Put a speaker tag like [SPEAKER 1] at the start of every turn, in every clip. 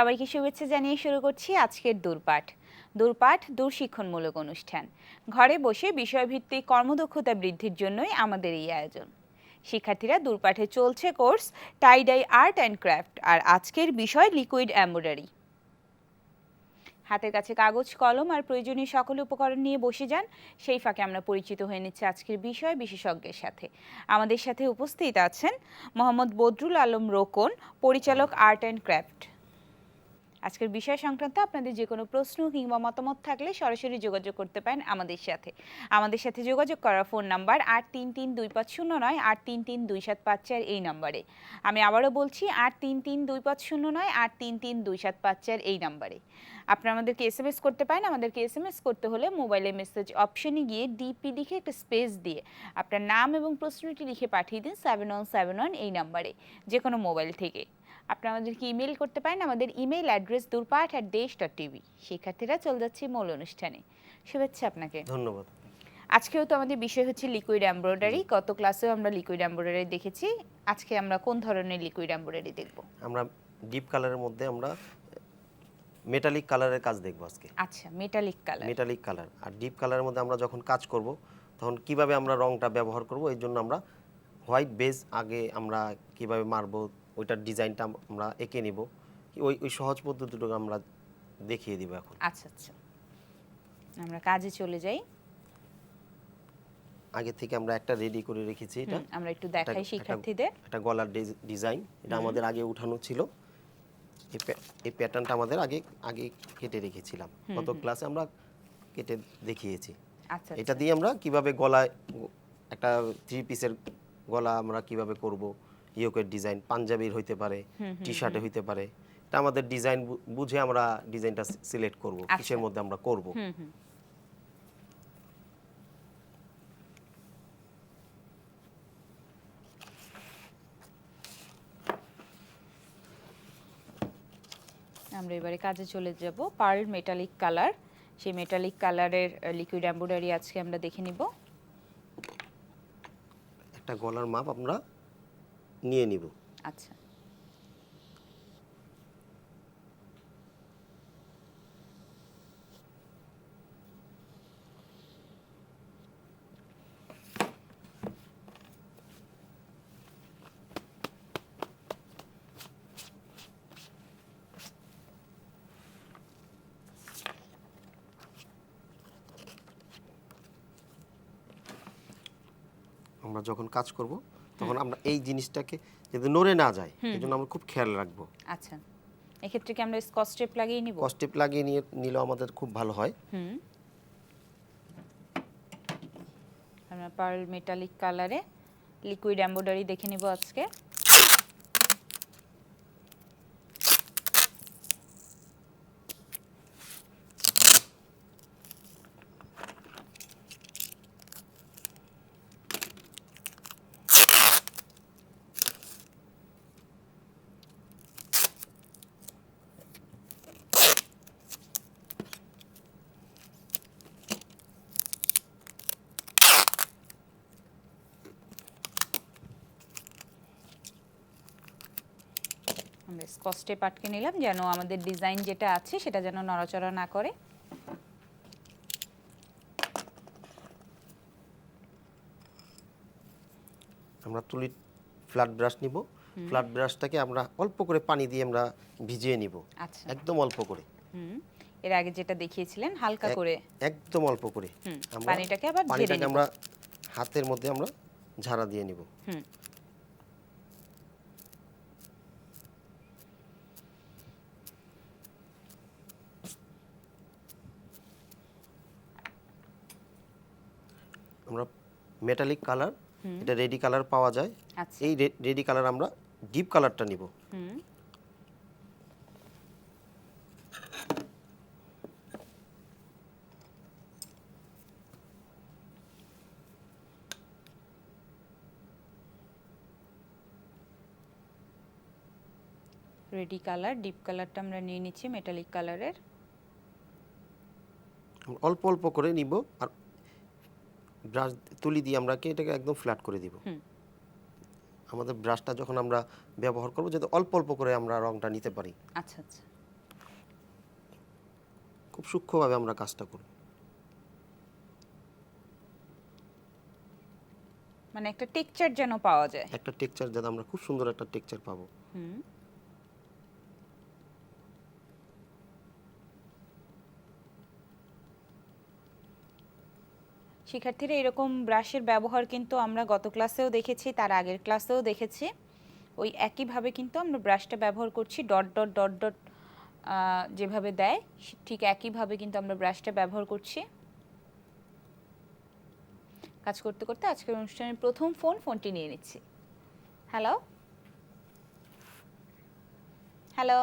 [SPEAKER 1] সবাইকে শুভেচ্ছা জানিয়ে শুরু করছি আজকের দূরপাঠ। দূরপাঠ দূরশিক্ষণমূলক অনুষ্ঠান। ঘরে বসে বিষয়ভিত্তিক কর্মদক্ষতা বৃদ্ধির জন্যই আমাদের এই আয়োজন। শিক্ষার্থীরা দূরপাঠে চলছে course tie dye art and craft, আর আজকের বিষয় লিকুইড এমব্রয়ডারি। হাতের কাছে কাগজ, কলম আর প্রয়োজনীয় সকল উপকরণ নিয়ে বসে যান। সেই ফাঁকে আমরা পরিচিত হয়ে নিচ্ছি আজকের বিষয় বিশেষজ্ঞের সাথে। আমাদের সাথে উপস্থিত আছেন মোহাম্মদ বদরুল আলম রোকন, পরিচালক আর্ট অ্যান্ড ক্রাফট। আজকের বিষয় সংক্রান্ত আপনাদের যে কোনো প্রশ্ন কিংবা মতামত থাকলে সরাসরি যোগাযোগ করতে পারেন আমাদের সাথে যোগাযোগ করার ফোন নাম্বার ৮৩৩২৫০৯ ৮৩৩২৭৫৪ এই নম্বরে। আমি আবারও বলছি ৮৩৩২৫০৯ ৮৩৩২৭৫৪ এই নম্বরে। আপনারা আমাদেরকে এসএমএস করতে পারেন। আমাদেরকে এসএমএস করতে হলে মোবাইলে মেসেজ অপশনে গিয়ে ডিপি লিখে একটা স্পেস দিয়ে আপনার নাম এবং প্রশ্নটি লিখে পাঠিয়ে দিন 7171 এই নম্বরে, যে কোনো মোবাইল থেকে। আপনারা আমাদেরকে ইমেল করতে পারেন। আমাদের ইমেল অ্যাড্রেস durpat@desh.tv। শিক্ষার্থীরা চলে যাচ্ছি মূল অনুষ্ঠানে। শুভেচ্ছা আপনাকে।
[SPEAKER 2] ধন্যবাদ।
[SPEAKER 1] আজকেও তো আমাদের বিষয় হচ্ছে লিকুইড এমব্রয়ডারি। গত ক্লাসেও আমরা লিকুইড এমব্রয়ডারি দেখেছি। আজকে আমরা কোন ধরনের লিকুইড এমব্রয়ডারি দেখব?
[SPEAKER 2] আমরা ডিপ কালারের মধ্যে আমরা মেটালিক কালারের কাজ দেখব আজকে।
[SPEAKER 1] আচ্ছা, মেটালিক
[SPEAKER 2] কালার। আর ডিপ কালারের মধ্যে আমরা যখন কাজ করব তখন কিভাবে আমরা রংটা ব্যবহার করব, এই জন্য আমরা হোয়াইট বেজ আগে আমরা কিভাবে মারব ওইটার ডিজাইনটা আমরা এঁকে নিব, ওই সহজ পদ্ধতিটুকু আমরা দেখিয়ে দিব এখন।
[SPEAKER 1] আচ্ছা, আমরা কাজে চলে যাই।
[SPEAKER 2] আগে থেকে আমরা একটা রেডি করে রেখেছি। এটা
[SPEAKER 1] আমরা একটু দেখাই শিক্ষার্থীদের।
[SPEAKER 2] এটা গলার ডিজাইন, এটা আমাদের আগে উঠানো ছিল। এই প্যাটার্নটা আমাদের আগে কেটে রেখেছিলাম, গত ক্লাসে আমরা কেটে দেখিয়েছি।
[SPEAKER 1] আচ্ছা,
[SPEAKER 2] এটা দিয়ে আমরা কিভাবে গলায় একটা 3 পিসের গলা আমরা কিভাবে করব, ইয়োকের ডিজাইন পাঞ্জাবির হইতে পারে, টি শার্টে হইতে পারে। এটা আমাদের ডিজাইন বুঝে আমরা ডিজাইনটা সিলেক্ট করব, কিসের মধ্যে আমরা করব।
[SPEAKER 1] আমরা এবারে কাজে চলে যাব। পার্ল মেটালিক কালার, সেই মেটালিক কালারের লিকুইড এমব্রয়ডারি আজকে আমরা দেখে নিব।
[SPEAKER 2] একটা গলার মাপ আমরা নিয়ে নিব।
[SPEAKER 1] আচ্ছা,
[SPEAKER 2] আমরা যখন কাজ করব তখন আমরা এই জিনিসটাকে যাতে নড়ে না যায় এই জন্য আমরা খুব খেয়াল রাখবো।
[SPEAKER 1] আচ্ছা, এক্ষেত্রে কি আমরা স্কচ টেপ লাগিয়ে নিব?
[SPEAKER 2] স্কচ টেপ লাগিয়ে নিলে আমাদের খুব ভালো হয়।
[SPEAKER 1] আমরা পার্ল মেটালিক কালারে লিকুইড এমব্রয়ডারি দেখে নিব আজকে। আমরা স্কচ টেপ আটকে নিলাম যেন আমাদের ডিজাইন যেটা আছে সেটা যেন নড়াচড়া না করে।
[SPEAKER 2] আমরা তুলির ফ্ল্যাট ব্রাশ নিব। ফ্ল্যাট ব্রাশটাকে আমরা অল্প করে পানি দিয়ে আমরা ভিজিয়ে নিব।
[SPEAKER 1] আচ্ছা,
[SPEAKER 2] একদম অল্প করে।
[SPEAKER 1] এর আগে যেটা দেখিয়েছিলেন হালকা করে,
[SPEAKER 2] একদম অল্প করে
[SPEAKER 1] পানিটাকে আবার ঝেড়ে নিব।
[SPEAKER 2] আমরা হাতের মধ্যে আমরা ঝাড়া দিয়ে নিব। আমরা মেটালিক কালার, এটা রেডি কালার পাওয়া যায়। এই রেডি কালার আমরা ডিপ কালারটা নিব।
[SPEAKER 1] রেডি কালার, ডিপ কালারটা আমরা নিয়ে নিচ্ছি মেটালিক কালারের।
[SPEAKER 2] অল্প অল্প করে নিব আর ব্রাশ তুলি দিয়ে আমরা এটাকে একদম ফ্ল্যাট করে দিব। আমাদের ব্রাশটা যখন আমরা ব্যবহার করব যাতে অল্প অল্প করে আমরা রংটা নিতে পারি।
[SPEAKER 1] আচ্ছা,
[SPEAKER 2] খুব সূক্ষ্মভাবে আমরা কাজটা করব।
[SPEAKER 1] মানে একটা টেক্সচার যেন পাওয়া যায়।
[SPEAKER 2] একটা টেক্সচার যাতে আমরা খুব সুন্দর একটা টেক্সচার পাবো।
[SPEAKER 1] হুম। শিক্ষার্থীরা এরকম ব্রাশের ব্যবহার কিন্তু আমরা গত ক্লাসেও দেখেছি, তার আগের ক্লাসেও দেখেছি। ওই একইভাবে কিন্তু আমরা ব্রাশটা ব্যবহার করছি, ডট ডট ডট ডট যেভাবে দেয় ঠিক একইভাবে কিন্তু আমরা ব্রাশটা ব্যবহার করছি। কাজ করতে করতে আজকের অনুষ্ঠানের প্রথম ফোনটি নিয়ে নিচ্ছি। হ্যালো হ্যালো,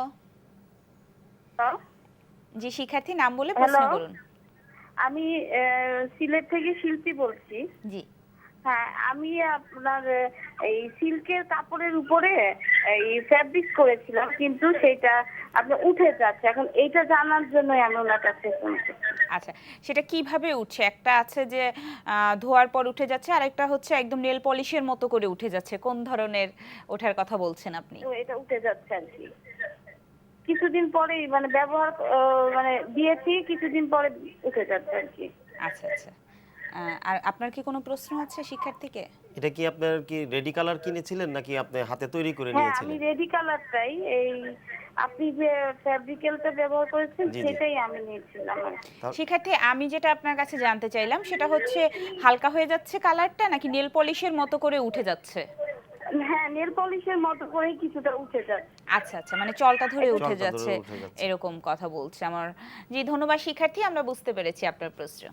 [SPEAKER 1] জি শিক্ষার্থী নাম বলে প্রশ্ন
[SPEAKER 3] হ্যালো।
[SPEAKER 1] করুন।
[SPEAKER 3] আমি সিলেট থেকে শিল্পী বলছি।
[SPEAKER 1] জি
[SPEAKER 3] হ্যাঁ, আমি আপনার এই সিল্কের কাপড়ের উপরে এই ফ্যাব্রিক করেছিলাম, কিন্তু সেটা আপনার উঠে যাচ্ছে। এখন এইটা জানার জন্য আমি ওনার কাছে ফোন করছি।
[SPEAKER 1] আচ্ছা, সেটা কিভাবে উঠছে? একটা আছে যে ধোয়ার পর উঠে যাচ্ছে, আরেকটা হচ্ছে একদম নেল পলিশের মতো করে উঠে যাচ্ছে। কোন ধরনের ওঠার কথা বলছেন আপনি?
[SPEAKER 3] তো এটা উঠে যাচ্ছে আর কি। কিছুদিন পরেই মানে ব্যবহার মানে দিয়েছি, কিছুদিন পরে উঠে যাচ্ছে আর কি।
[SPEAKER 1] আচ্ছা আচ্ছা। আর আপনার কি কোনো প্রশ্ন আছে শিক্ষার্থীকে?
[SPEAKER 2] এটা কি আপনার কি রেডি কালার কিনেছিলেন নাকি আপনি হাতে তৈরি করে
[SPEAKER 3] হ্যাঁ, আমি
[SPEAKER 2] নিয়েছিলেন?
[SPEAKER 3] রেডি কালারটাই, এই আপনি যে ফ্যাব্রিকেলটা ব্যবহার করেছেন
[SPEAKER 2] জি জি।
[SPEAKER 3] সেটাই আমি নিয়েছিলাম আর কি।
[SPEAKER 1] শিক্ষার্থী আমি যেটা আপনার কাছে জানতে চাইলাম সেটা হচ্ছে হালকা হয়ে যাচ্ছে কালারটা নাকি নেল পলিশের মতো করে উঠে যাচ্ছে?
[SPEAKER 3] হ্যাঁ, নেল পলিশের মতো করেই কিছুটা উঠে যাচ্ছে।
[SPEAKER 1] আচ্ছা আচ্ছা, মানে চলটা ধরে উঠে
[SPEAKER 2] চলটা ধরে
[SPEAKER 1] যাচ্ছে
[SPEAKER 2] উঠে যাচ্ছে।
[SPEAKER 1] এরকম কথা বলছে আমার। জি ধন্যবাদ শিক্ষার্থী, আমরা বুঝতে পেরেছি আপনার প্রশ্ন।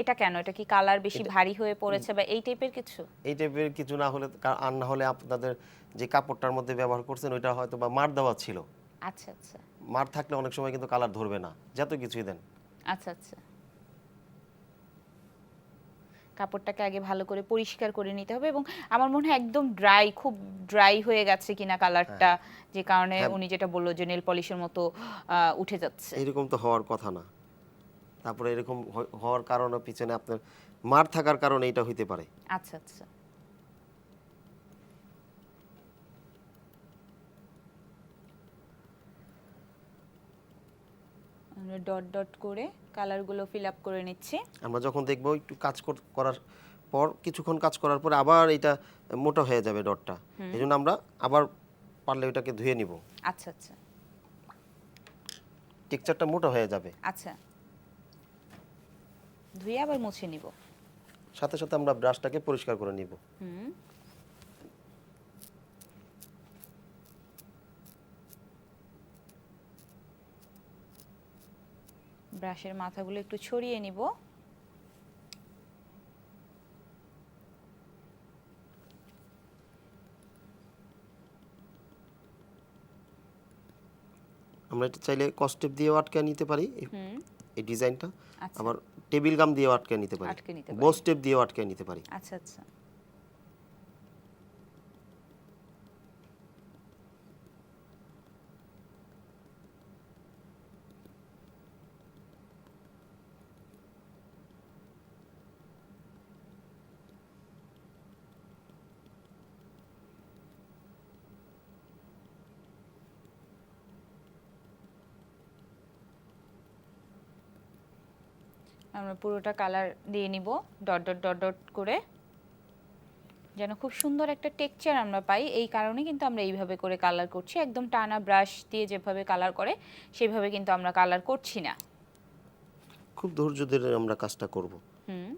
[SPEAKER 1] এটা কেন? এটা কি কালার বেশি ভারী হয়ে পড়েছে বা এই টাইপের কিছু?
[SPEAKER 2] এই টাইপের কিছু না হলে আর না হলে আপনাদের যে কাপড়টার মধ্যে ব্যবহার করছেন ওইটা হয়তো বা মার দেওয়া ছিল।
[SPEAKER 1] আচ্ছা আচ্ছা
[SPEAKER 2] মার থাকলে অনেক সময় কিন্তু কালার ধরবে না, যত কিছুই দেন।
[SPEAKER 1] আচ্ছা আচ্ছা, কাপড়টাকে আগে ভালো করে পরিষ্কার করে নিতে হবে এবং আমার মনে হয় একদম ড্রাই, খুব ড্রাই হয়ে গেছে কিনা কালারটা, যে কারণে
[SPEAKER 2] হ্যাঁ।
[SPEAKER 1] উনি যেটা বললো যে নেল পলিশের মতো উঠে যাচ্ছে।
[SPEAKER 2] এরকম তো হওয়ার কথা না। তারপরে এরকম হওয়ার কারণে পিছনে আপনার মার থাকার কারণে এটা হইতে পারে।
[SPEAKER 1] আচ্ছা আচ্ছা, আমরা ডট ডট করে কালারগুলো ফিল আপ করে নিচ্ছি।
[SPEAKER 2] আমরা যখন দেখবো একটু কাজ করার পর কিছুক্ষণ কাজ করার পর আবার এটা মোটা হয়ে যাবে ডটটা, এই জন্য আমরা আবার পারলে ওটাকে ধুয়ে নিব,
[SPEAKER 1] আচ্ছা আচ্ছা
[SPEAKER 2] টেক্সচারটা মোটা হয়ে যাবে।
[SPEAKER 1] আচ্ছা, ধুয়ে আবার মুছে নিব।
[SPEAKER 2] সাথে সাথে আমরা ব্রাশটাকে পরিষ্কার করে নিব।
[SPEAKER 1] হুম, ব্রাশের মাথাগুলো একটু ছড়িয়ে নিব।
[SPEAKER 2] আমরা এটা চাইলে কস্টেপ দিয়েও আটকে নিতে পারি
[SPEAKER 1] হুম,
[SPEAKER 2] এই ডিজাইনটা,
[SPEAKER 1] আচ্ছা,
[SPEAKER 2] আবার টেবিল গাম দিয়েও আটকে নিতে পারি,
[SPEAKER 1] আটকে নিতে পারি।
[SPEAKER 2] বস টেপ দিয়েও আটকে নিতে পারি।
[SPEAKER 1] আচ্ছা আচ্ছা, আমরা পুরোটা কালার দিয়ে নিব ডট ডট ডট ডট করে, যেন খুব সুন্দর একটা টেক্সচার আমরা পাই। এই কারণে কিন্তু আমরা এইভাবে করে কালার করছি, একদম টানা ব্রাশ দিয়ে যেভাবে কালার করে সেভাবে কিন্তু আমরা কালার করছি না।
[SPEAKER 2] খুব ধৈর্য ধরে আমরা কাজটা করব।
[SPEAKER 1] হুম,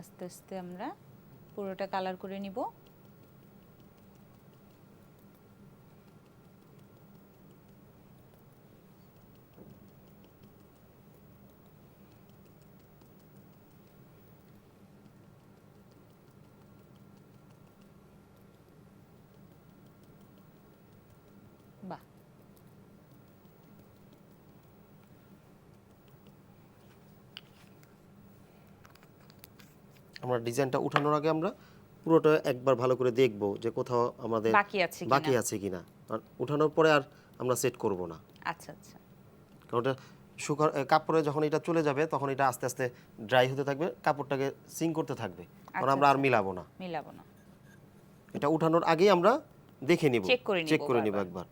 [SPEAKER 1] আস্তে আস্তে আমরা পুরোটা কালার করে নিব। বাহ,
[SPEAKER 2] আমরা ডিজাইনটা উঠানোর আগে আমরা পুরোটা একবার ভালো করে দেখব যে কোথাও আমাদের
[SPEAKER 1] বাকি আছে
[SPEAKER 2] বাকি
[SPEAKER 1] কিনা।
[SPEAKER 2] আছে কিনা, আর উঠানোর পরে আর আমরা সেট করব না।
[SPEAKER 1] আচ্ছা আচ্ছা,
[SPEAKER 2] কারণ ওটা কাপড়ে যখন এটা চলে যাবে তখন এটা আস্তে আস্তে ড্রাই হতে থাকবে, কাপড়টাকে সিং করতে থাকবে, তখন আমরা আর মিলাবো না।
[SPEAKER 1] মিলাবো না।
[SPEAKER 2] এটা উঠানোর আগেই আমরা দেখে নিব,
[SPEAKER 1] চেক করে নিব
[SPEAKER 2] একবার।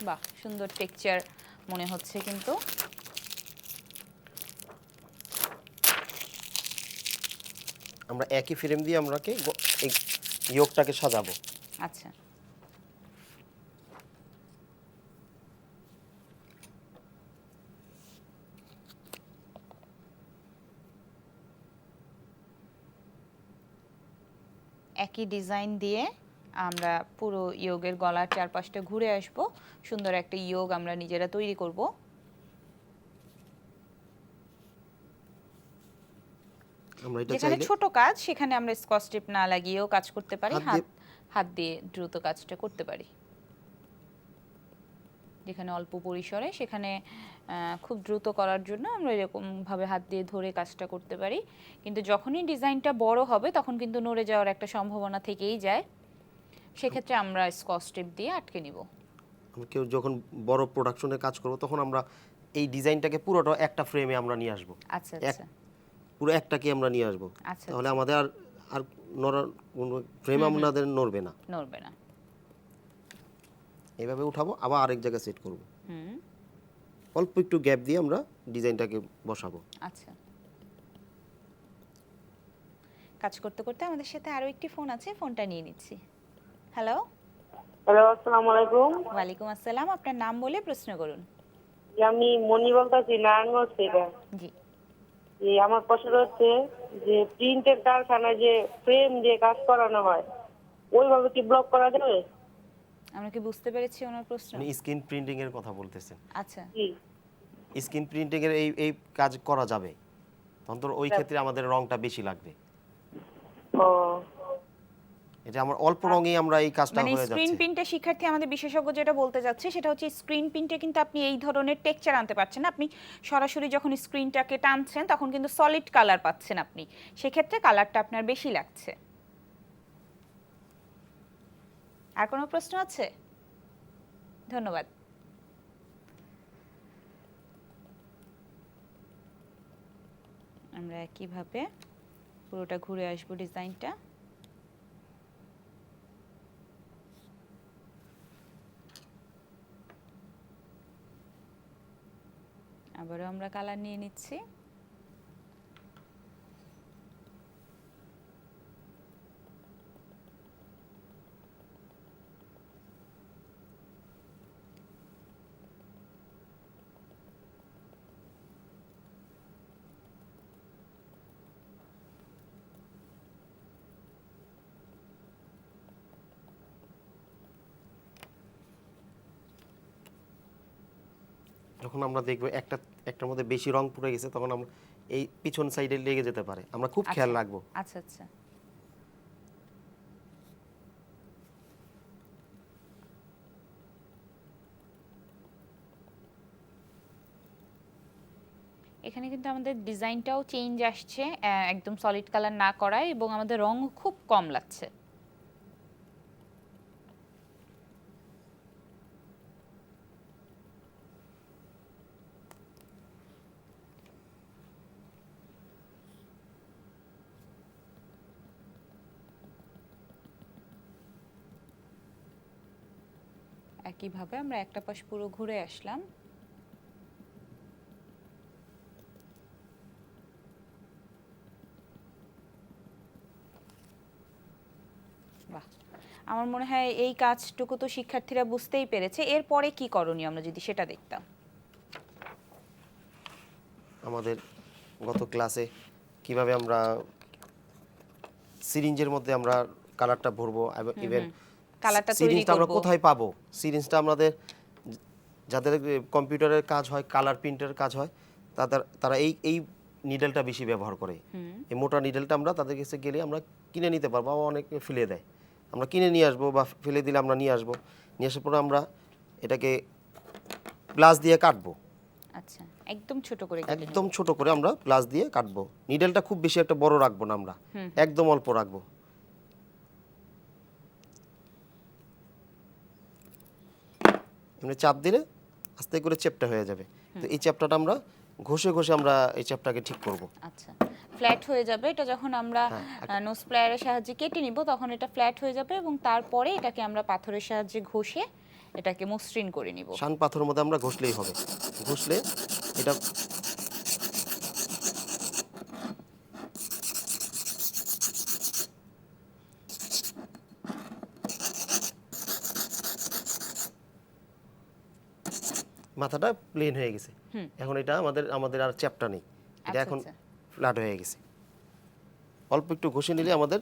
[SPEAKER 1] বাহ, সুন্দর টেক্সচার মনে হচ্ছে কিন্তু।
[SPEAKER 2] আমরা একই ফ্রেম দিয়ে আমরা এই ইয়োগটাকে সাজাবো।
[SPEAKER 1] আচ্ছা, একই ডিজাইন দিয়ে আমরা পুরো ইয়োগের গলার চারপাশটা ঘুরে আসব, সুন্দর একটা ইয়োগ আমরা নিজেরা তৈরি করব।
[SPEAKER 2] আমরা এটা
[SPEAKER 1] যেখানে
[SPEAKER 2] চাইলে
[SPEAKER 1] ছোট কাজ সেখানে আমরা স্কচ টেপ না লাগিয়েও কাজ করতে পারি,
[SPEAKER 2] হাত দিয়ে-
[SPEAKER 1] হাত দিয়ে দ্রুত কাজটা করতে পারি। যেখানে অল্প পরিসরে সেখানে খুব দ্রুত করার জন্য আমরা এরকম ভাবে হাত দিয়ে ধরে কাজটা করতে পারি। কিন্তু যখনই ডিজাইনটা বড় হবে তখন কিন্তু নড়ে যাওয়ার একটা সম্ভাবনা থেকেই যায়, সেক্ষেত্রে আমরা স্কচ টেপ দিয়ে আটকে নিব।
[SPEAKER 2] আমরা কেউ যখন বড় প্রোডাকশনে কাজ করব তখন আমরা এই ডিজাইনটাকে পুরোটা একটা ফ্রেমে আমরা নিয়ে আসব,
[SPEAKER 1] আচ্ছা আচ্ছা
[SPEAKER 2] পুরো একটাকে আমরা নিয়ে আসব,
[SPEAKER 1] আচ্ছা,
[SPEAKER 2] তাহলে আমাদের আর আর নড়ার কোনো ফ্রেম আমাদের নড়বে না।
[SPEAKER 1] নড়বে না।
[SPEAKER 2] এইভাবে উঠাবো, আবার আরেক জায়গায় সেট করব,
[SPEAKER 1] হুম,
[SPEAKER 2] অল্প একটু গ্যাপ দিয়ে আমরা ডিজাইনটাকে বসাবো।
[SPEAKER 1] আচ্ছা। কাজ করতে করতে আমাদের সাথে আরো একটি ফোন আছে, ফোনটা নিয়ে নিচ্ছি। হ্যালো,
[SPEAKER 4] হ্যালো, আসসালামু আলাইকুম।
[SPEAKER 1] ওয়ালাইকুম আসসালাম। আপনার নাম বলে প্রশ্ন করুন।
[SPEAKER 4] জি, আমি মনি বলতেছি নারায়ণগঞ্জ থেকে।
[SPEAKER 1] জি,
[SPEAKER 4] যে আমার প্রশ্ন হচ্ছে যে প্রিন্টের কারখানায় যে ফ্রেম দিয়ে কাজ করানো হয় ওইভাবে কি ব্লক করা যাবে?
[SPEAKER 1] আমরা কি বুঝতে পেরেছি ওনার প্রশ্ন?
[SPEAKER 2] মানে স্ক্রিন প্রিন্টিং এর কথা বলতেছেন।
[SPEAKER 1] আচ্ছা,
[SPEAKER 4] জি।
[SPEAKER 2] স্ক্রিন প্রিন্টিং এর এই কাজ করা যাবে, তখন তো ওই ক্ষেত্রে আমাদের রংটা বেশি লাগবে।
[SPEAKER 4] ও,
[SPEAKER 2] এটা আমার অল্প রঙেই আমরা এই কাজটা
[SPEAKER 1] মানে
[SPEAKER 2] হয়ে
[SPEAKER 1] স্ক্রিন
[SPEAKER 2] যাচ্ছে।
[SPEAKER 1] প্রিন্টে শিক্ষার্থী আমাদের বিশেষজ্ঞ যেটা বলতে যাচ্ছে সেটা হচ্ছে স্ক্রিন প্রিন্টে কিন্তু আপনি এই ধরনের টেক্সচার আনতে পারছেন না। আপনি সরাসরি যখন স্ক্রিনটাকে টানছেন তখন কিন্তু সলিড কালার পাচ্ছেন আপনি, সেক্ষেত্রে কালারটা আপনার বেশি লাগছে। আর কোনো প্রশ্ন আছে? ধন্যবাদ। আমরা একইভাবে পুরোটা ঘুরে আসবো ডিজাইনটা। আবারও আমরা কালার নিয়ে নিচ্ছি।
[SPEAKER 2] যখন আমরা দেখবো একটার মধ্যে বেশি রং পুড়ে গেছে, তখন আমরা এই পিছন সাইডে লেগে যেতে পারে, আমরা খুব খেয়াল
[SPEAKER 1] আচ্ছা,
[SPEAKER 2] রাখবো।
[SPEAKER 1] আচ্ছা আচ্ছা। এখানে কিন্তু আমাদের ডিজাইনটাও চেঞ্জ আসছে, একদম সলিড কালার না করায়, এবং আমাদের রং খুব কম লাগছে। একইভাবে আমরা একটা পাশ পুরো ঘুরে আসলাম। বাহ, আমার মনে হয় এই কাজটুকু তো শিক্ষার্থীরা বুঝতেই পেরেছে। এরপরে কি করণীয় আমরা যদি সেটা দেখতাম।
[SPEAKER 2] আমাদের গত ক্লাসে কিভাবে আমরা সিরিঞ্জের মধ্যে আমরা কালারটা ভরবো, এবং ইভেন
[SPEAKER 1] কালারটা তৈরি
[SPEAKER 2] সিরিঞ্জটা আমরা
[SPEAKER 1] করব।
[SPEAKER 2] কোথায় পাবো, সিরিঞ্জটা আমাদের যাদের কম্পিউটারের কাজ হয়, কালার প্রিন্টের কাজ হয়, তারা এই নিডেলটা বেশি ব্যবহার করে। এই মোটা নিডেলটা আমরা তাদের কাছে গেলে আমরা কিনে নিতে পারবো, আবার অনেকে ফেলে দেয়, আমরা কিনে নিয়ে আসবো, বা ফেলে দিলে আমরা নিয়ে আসবো, নিয়ে আসার পরে আমরা এটাকে প্লাস দিয়ে কাটবো।
[SPEAKER 1] আচ্ছা, একদম ছোট করে কেটে
[SPEAKER 2] একদম ছোট করে আমরা প্লাস দিয়ে কাটবো। নিডেলটা খুব বেশি একটা বড় রাখবো না আমরা, একদম অল্প রাখবো। এমনি চাপ দিলে আস্তে করে চ্যাপটা হয়ে যাবে। তো এই চ্যাপটাটা আমরা ঘষে ঘষে আমরা এই চ্যাপটাকে ঠিক করব।
[SPEAKER 1] আচ্ছা, ফ্ল্যাট হয়ে যাবে এটা যখন আমরা নোজ প্লায়ারের সাহায্যে কেটে নিব, তখন এটা ফ্ল্যাট হয়ে যাবে এবং তারপরে এটাকে আমরা পাথরের সাহায্যে ঘষে এটাকে মসৃণ করে নিব।
[SPEAKER 2] শান পাথরের মধ্যে আমরা ঘষলেই হবে। ঘষলে এটা মাথাটা প্লেন হয়ে গেছে। এখন এটা আমাদের আর চ্যাপটা নেই, এটা
[SPEAKER 1] আচ্ছা,
[SPEAKER 2] এখন
[SPEAKER 1] আচ্ছা।
[SPEAKER 2] ফ্ল্যাট হয়ে গেছে। অল্প একটু ঘষে নিলে আমাদের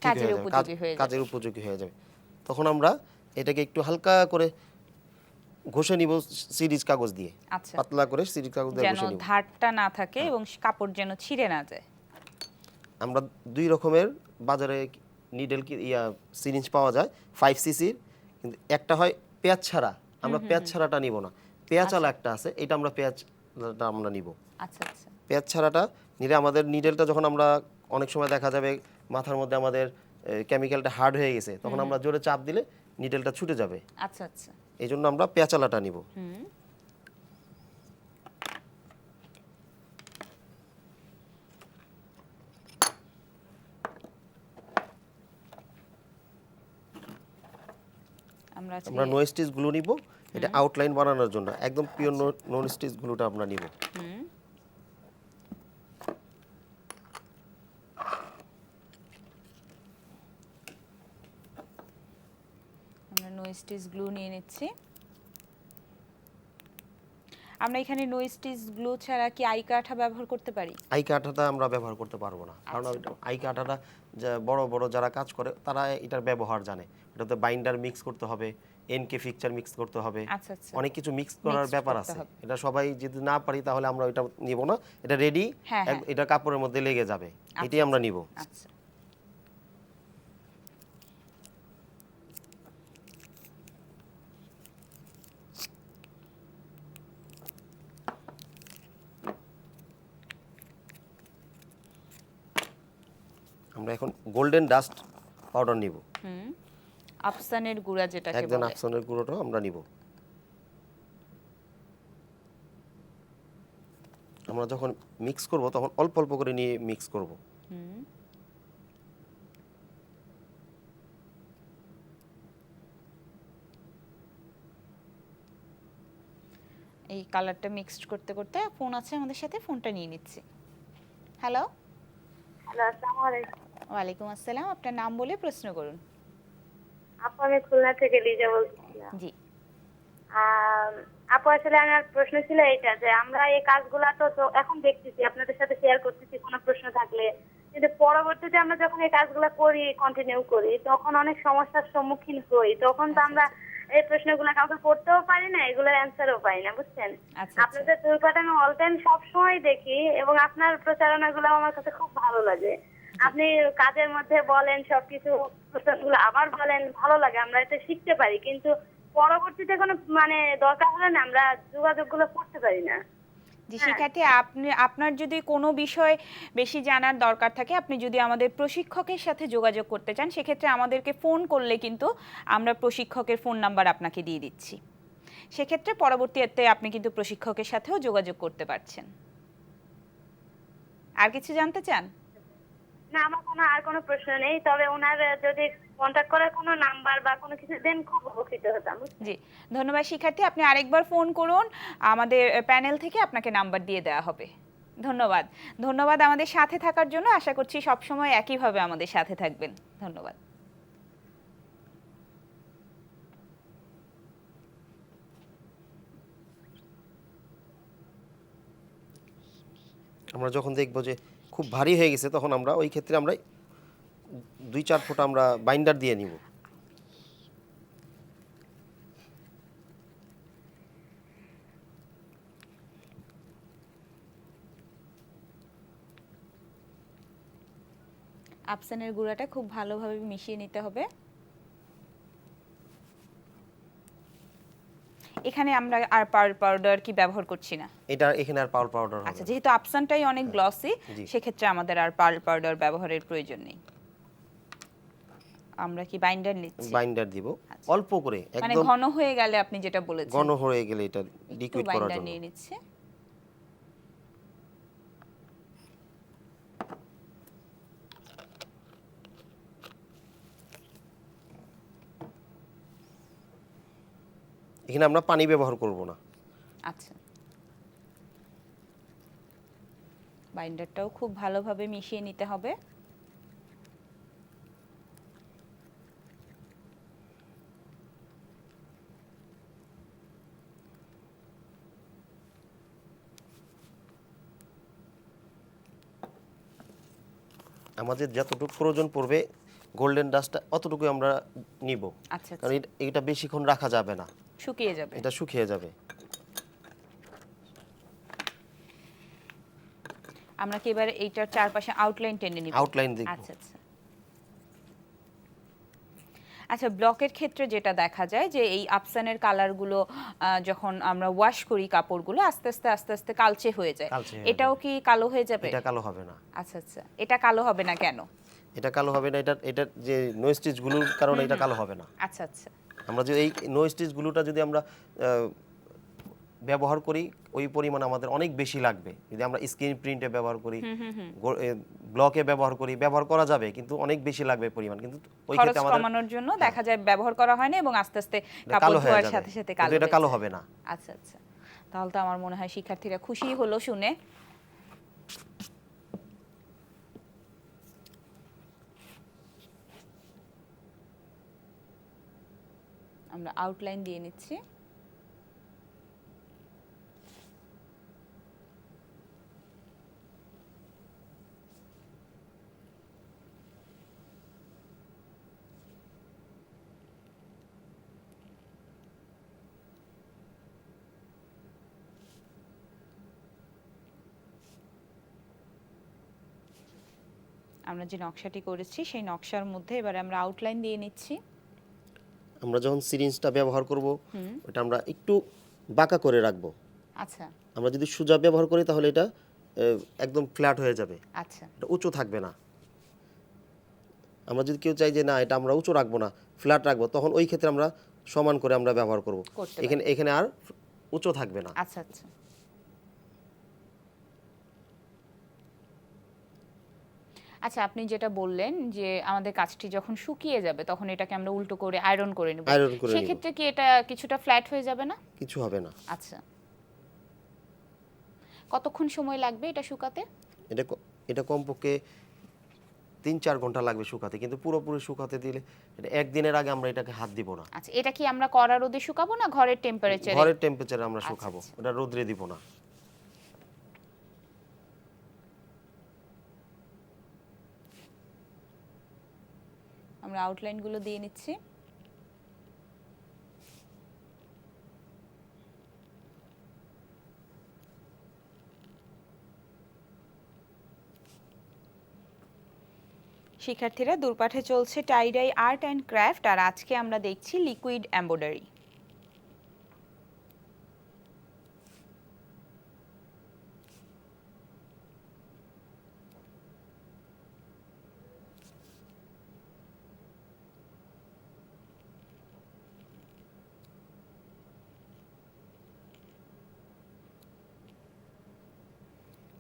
[SPEAKER 2] ঠিক
[SPEAKER 1] কাজের
[SPEAKER 2] হয়ে যাবে,
[SPEAKER 1] উপযোগী হয়ে যাবে।
[SPEAKER 2] কাজের উপযোগী হয়ে যাবে। তখন আমরা এটাকে একটু হালকা করে ঘষে নিব সিরিজ কাগজ দিয়ে,
[SPEAKER 1] আচ্ছা,
[SPEAKER 2] পাতলা করে সিরিজ কাগজ দিয়ে
[SPEAKER 1] যেন
[SPEAKER 2] ঘষে নিব।
[SPEAKER 1] ধারটা না থাকে এবং কাপড় যেন ছিঁড়ে না যায়।
[SPEAKER 2] আমরা দুই রকমের বাজারে নিডেল সিরিঞ্জ পাওয়া যায়, 5 সিসির, কিন্তু একটা হয় পেঁয়াজ ছাড়া, আমরা পেঁয়াজ ছাড়াটা নিব না। পেঁয়াজওয়ালা একটা আছে, এটা আমরা পেঁয়াজটা আমরা নিব।
[SPEAKER 1] আচ্ছা আচ্ছা,
[SPEAKER 2] পেঁয়াজ ছাড়াটা নিলে আমাদের নিডেলটা যখন আমরা অনেক সময় দেখা যাবে মাথার মধ্যে আমাদের কেমিক্যালটা হার্ড হয়ে গেছে, তখন আমরা জোরে চাপ দিলে নিডেলটা ছুটে যাবে।
[SPEAKER 1] আচ্ছা আচ্ছা।
[SPEAKER 2] এই জন্য আমরা পেঁয়াজওয়ালাটা নিব।
[SPEAKER 1] আমরা
[SPEAKER 2] আমরা নো স্টিচ গ্লু নিব, এটা আউটলাইন বানানোর জন্য। একদম পিওর নো স্টিচ গ্লুটা আমরা নিব।
[SPEAKER 1] আমরা নো স্টিচ গ্লু নিয়ে নিচ্ছি। আমরা এখানে নো স্টিচ গ্লু ছাড়া কি আই কাঠা ব্যবহার করতে পারি?
[SPEAKER 2] আই কাঠাটা আমরা ব্যবহার করতে পারবো না, কারণ আই কাঠাটা বড় বড় যারা কাজ করে তারা এটার ব্যবহার জানে। এটাতে বাইন্ডার মিক্স করতে হবে, এনকে ফিক্সচার মিক্স করতে হবে,
[SPEAKER 1] আচ্ছা আচ্ছা,
[SPEAKER 2] অনেক কিছু মিক্স করার
[SPEAKER 1] Mixed
[SPEAKER 2] ব্যাপার
[SPEAKER 1] করতে
[SPEAKER 2] আছে।
[SPEAKER 1] হবে।
[SPEAKER 2] এটা সবাই যদি না পারি তাহলে আমরা এটা নিব না। এটা রেডি,
[SPEAKER 1] হ্যাঁ, হ্যাঁ।
[SPEAKER 2] এটা কাপড়ের মধ্যে লেগে যাবে, এটাই আমরা নিব।
[SPEAKER 1] আচ্ছা।
[SPEAKER 2] আমরা এখন গোল্ডেন ডাস্ট পাউডার নিব,
[SPEAKER 1] আফসানের গুঁড়া যেটাকে
[SPEAKER 2] একজন
[SPEAKER 1] বলে।
[SPEAKER 2] আফসানের গুঁড়োটা আমরা নিব। আমরা যখন মিক্স করব তখন অল্প অল্প করে নিয়ে মিক্স করব।
[SPEAKER 1] এই কালারটা মিক্সড করতে করতে ফোন আছে আমাদের সাথে, ফোনটা নিয়ে নিচ্ছি। হ্যালো,
[SPEAKER 3] হ্যালো, আসসালামু আলাইকুম।
[SPEAKER 1] ওয়ালাইকুম আসসালাম, আপনার নাম বলে প্রশ্ন করুন।
[SPEAKER 3] আপু, আমি খুলনা থেকে লিজা বলছিলাম।
[SPEAKER 1] জি,
[SPEAKER 3] আপু, আসলে আমার প্রশ্ন ছিল এটা যে আমরা এই কাজগুলা তো এখন দেখতেছি, আপনাদের সাথে শেয়ার করতেছি কোনো প্রশ্ন থাকলে, কিন্তু পরবর্তীতে আমরা যখন এই কাজগুলা করি, কন্টিনিউ করি, তখন অনেক সমস্যার সম্মুখীন হই। তখন তো আমরা এই প্রশ্নগুলো কাউকে করতেও পারি না, এগুলোর অ্যান্সারও পাই না, বুঝছেন?
[SPEAKER 1] আচ্ছা,
[SPEAKER 3] আপনাদের দুর্ঘটনা আমি অল টাইম সবসময় দেখি এবং আপনার প্রচারণাগুলো আমার কাছে খুব ভালো লাগে। আপনি কাজের মধ্যে বলেন, সবকিছু প্রশ্নগুলো আবার বলেন, ভালো লাগে, আমরা এটা শিখতে পারি, কিন্তু পরবর্তীতে কোনো মানে দরকার হলে না আমরা যোগাযোগগুলো করতে পারি না।
[SPEAKER 1] জি শিক্ষার্থী, আপনি আপনার যদি কোনো বিষয় বেশি জানার দরকার থাকে, আপনি যদি আমাদের প্রশিক্ষকের সাথে যোগাযোগ করতে চান, সেক্ষেত্রে আমাদেরকে ফোন করলে কিন্তু আমরা প্রশিক্ষকের ফোন নাম্বার আপনাকে দিয়ে দিচ্ছি। সেক্ষেত্রে পরবর্তীতে আপনি কিন্তু প্রশিক্ষকের সাথেও যোগাযোগ করতে পারছেন। আর কিছু জানতে চান?
[SPEAKER 3] না, আমার আর কোনো প্রশ্ন নেই, তবে ওনার যদি কন্ট্যাক্ট করার কোনো নাম্বার বা কোনো কিছু দেন খুব উপকৃত হতাম।
[SPEAKER 1] জি, ধন্যবাদ শিক্ষার্থী, আপনি আরেকবার ফোন করুন, আমাদের প্যানেল থেকে আপনাকে নাম্বার দিয়ে দেওয়া হবে। ধন্যবাদ, ধন্যবাদ আমাদের সাথে থাকার জন্য। আশা করছি সবসময় একইভাবে আমাদের সাথে থাকবেন। ধন্যবাদ।
[SPEAKER 2] আমরা যখন দেখব যে খুব ভারী হয়ে গেছে, তখন আমরা ওই ক্ষেত্রে আমরা 2-4 ফোঁটা আমরা বাইন্ডার দিয়ে নিব।
[SPEAKER 1] আফসানের গুঁড়াটা খুব ভালোভাবে মিশিয়ে নিতে হবে। এখানে আমরা আর পার্ল পাউডার কি ব্যবহার করছি না?
[SPEAKER 2] এটা এখানে আর পার্ল পাউডার হবে
[SPEAKER 1] আচ্ছা,
[SPEAKER 2] না।
[SPEAKER 1] যেহেতু আপসানটাই অনেক গ্লসি,
[SPEAKER 2] জি।
[SPEAKER 1] সেক্ষেত্রে আমাদের আর পার্ল পাউডার ব্যবহারের প্রয়োজন নেই। আমরা কি বাইন্ডার নিচ্ছি?
[SPEAKER 2] বাইন্ডার দিব
[SPEAKER 1] আচ্ছা।
[SPEAKER 2] অল্প করে,
[SPEAKER 1] মানে
[SPEAKER 2] একদম
[SPEAKER 1] ঘন হয়ে গেলে আপনি যেটা বলেছেন,
[SPEAKER 2] ঘন হয়ে গেলে এটা
[SPEAKER 1] একটু
[SPEAKER 2] লিকুইড করার
[SPEAKER 1] বাইন্ডার
[SPEAKER 2] জন্য।
[SPEAKER 1] নিয়ে নিচ্ছে।
[SPEAKER 2] এখানে আমরা পানি ব্যবহার করব না।
[SPEAKER 1] আচ্ছা, বাইন্ডারটাও খুব ভালোভাবে মিশিয়ে নিতে হবে।
[SPEAKER 2] আমাদের যতটুকু প্রয়োজন পড়বে গোল্ডেন ডাস্টটা অতটুকুই আমরা নিব,
[SPEAKER 1] আচ্ছা
[SPEAKER 2] কারণ
[SPEAKER 1] আচ্ছা,
[SPEAKER 2] এটা বেশিক্ষণ রাখা যাবে না,
[SPEAKER 1] শুকিয়ে যাবে।
[SPEAKER 2] এটা শুকিয়ে যাবে।
[SPEAKER 1] আমরা কি এবার এইটার চারপাশে আউটলাইন টেনে নিব?
[SPEAKER 2] আউটলাইন দিব।
[SPEAKER 1] আচ্ছা আচ্ছা। আচ্ছা, ব্লকের ক্ষেত্রে যেটা দেখা যায় যে এই আপসানের কালারগুলো যখন আমরা ওয়াশ করি কাপড়গুলো আস্তে আস্তে আস্তে আস্তে কালচে হয়ে যায়,
[SPEAKER 2] কালচে হয়ে
[SPEAKER 1] এটাও কি কালো হয়ে যাবে?
[SPEAKER 2] এটা কালো হবে না।
[SPEAKER 1] আচ্ছা আচ্ছা, এটা কালো হবে না কেন?
[SPEAKER 2] এটা কালো হবে না, এটা যে নো স্টিচ গুলোর কারণে এটা কালো হবে না।
[SPEAKER 1] আচ্ছা আচ্ছা,
[SPEAKER 2] আমরা যে এই নো স্টিচ গুলোটা যদি আমরা ব্যবহার করি ওই পরিমাণ আমাদের অনেক বেশি লাগবে। যদি আমরা স্ক্রিন প্রিন্টে ব্যবহার করি, ব্লকে ব্যবহার করা যাবে, কিন্তু অনেক বেশি লাগবে পরিমাণ, কিন্তু ওই
[SPEAKER 1] খরচ
[SPEAKER 2] ক্ষেত্রে আমাদের
[SPEAKER 1] কমানোর জন্য দেখা যায় ব্যবহার করা হয় না এবং আস্তে আস্তে
[SPEAKER 2] এটা
[SPEAKER 1] কাপড়
[SPEAKER 2] কালো হয়ে
[SPEAKER 1] ধোয়ার
[SPEAKER 2] যাবে,
[SPEAKER 1] সাথে সাথে
[SPEAKER 2] কিন্তু
[SPEAKER 1] কালো
[SPEAKER 2] এটা
[SPEAKER 1] হয়ে
[SPEAKER 2] কালো
[SPEAKER 1] যায়।
[SPEAKER 2] হবে না।
[SPEAKER 1] আচ্ছা আচ্ছা, তাহলে তো আমার মনে হয় শিক্ষার্থীরা খুশি হলো শুনে। আমরা আউটলাইন দিয়ে নিচ্ছি। আমরা যে নকশাটি করেছি সেই নকশার মধ্যে এবার আমরা আউটলাইন দিয়ে নিচ্ছি।
[SPEAKER 2] আমরা যখন সিরিঞ্জটা ব্যবহার করব ওটা আমরা একটু বাঁকা করে রাখবো।
[SPEAKER 1] আচ্ছা
[SPEAKER 2] আমরা যদি সোজা ব্যবহার করি তাহলে এটা একদম ফ্ল্যাট হয়ে যাবে,
[SPEAKER 1] আচ্ছা,
[SPEAKER 2] এটা উঁচু থাকবে না। আমরা যদি কেউ চাই যে না এটা আমরা উঁচু রাখবো না, ফ্ল্যাট রাখবো, তখন ওই ক্ষেত্রে আমরা সমান করে আমরা ব্যবহার করব।
[SPEAKER 1] করতে
[SPEAKER 2] এখানে এখানে আর উঁচু থাকবে না।
[SPEAKER 1] আচ্ছা আচ্ছা। আচ্ছা, আপনি যেটা বললেন যে আমাদের কাজটি যখন শুকিয়ে যাবে তখন এটাকে আমরা উল্টো করে আয়রন করে নেব,
[SPEAKER 2] আয়রন করে নিব,
[SPEAKER 1] সেক্ষেত্রে কি এটা কিছুটা ফ্ল্যাট হয়ে যাবে না?
[SPEAKER 2] কিছু হবে না।
[SPEAKER 1] আচ্ছা, কতক্ষণ সময় লাগবে এটা শুকাতে?
[SPEAKER 2] এটা কমপক্ষে 3-4 ঘন্টা লাগবে শুকাতে, কিন্তু পুরোপুরি শুকাতে দিলে এটা একদিনের আগে আমরা এটাকে হাত দিব না।
[SPEAKER 1] আচ্ছা, এটা কি আমরা কড়া রোদে শুকাবো না ঘরের টেম্পারেচারে?
[SPEAKER 2] ঘরের টেম্পারেচারে আমরা
[SPEAKER 1] আচ্ছা,
[SPEAKER 2] শুকাবো,
[SPEAKER 1] আচ্ছা।
[SPEAKER 2] ওটা রোদ্রে দিব না।
[SPEAKER 1] আমরা আউটলাইনগুলো দিয়ে নিচ্ছি। শিক্ষার্থীরা, দূরপাঠে চলছে টাইডাই আর্ট অ্যান্ড ক্রাফট, আর আজকে আমরা দেখছি লিকুইড এমব্রয়ডারি।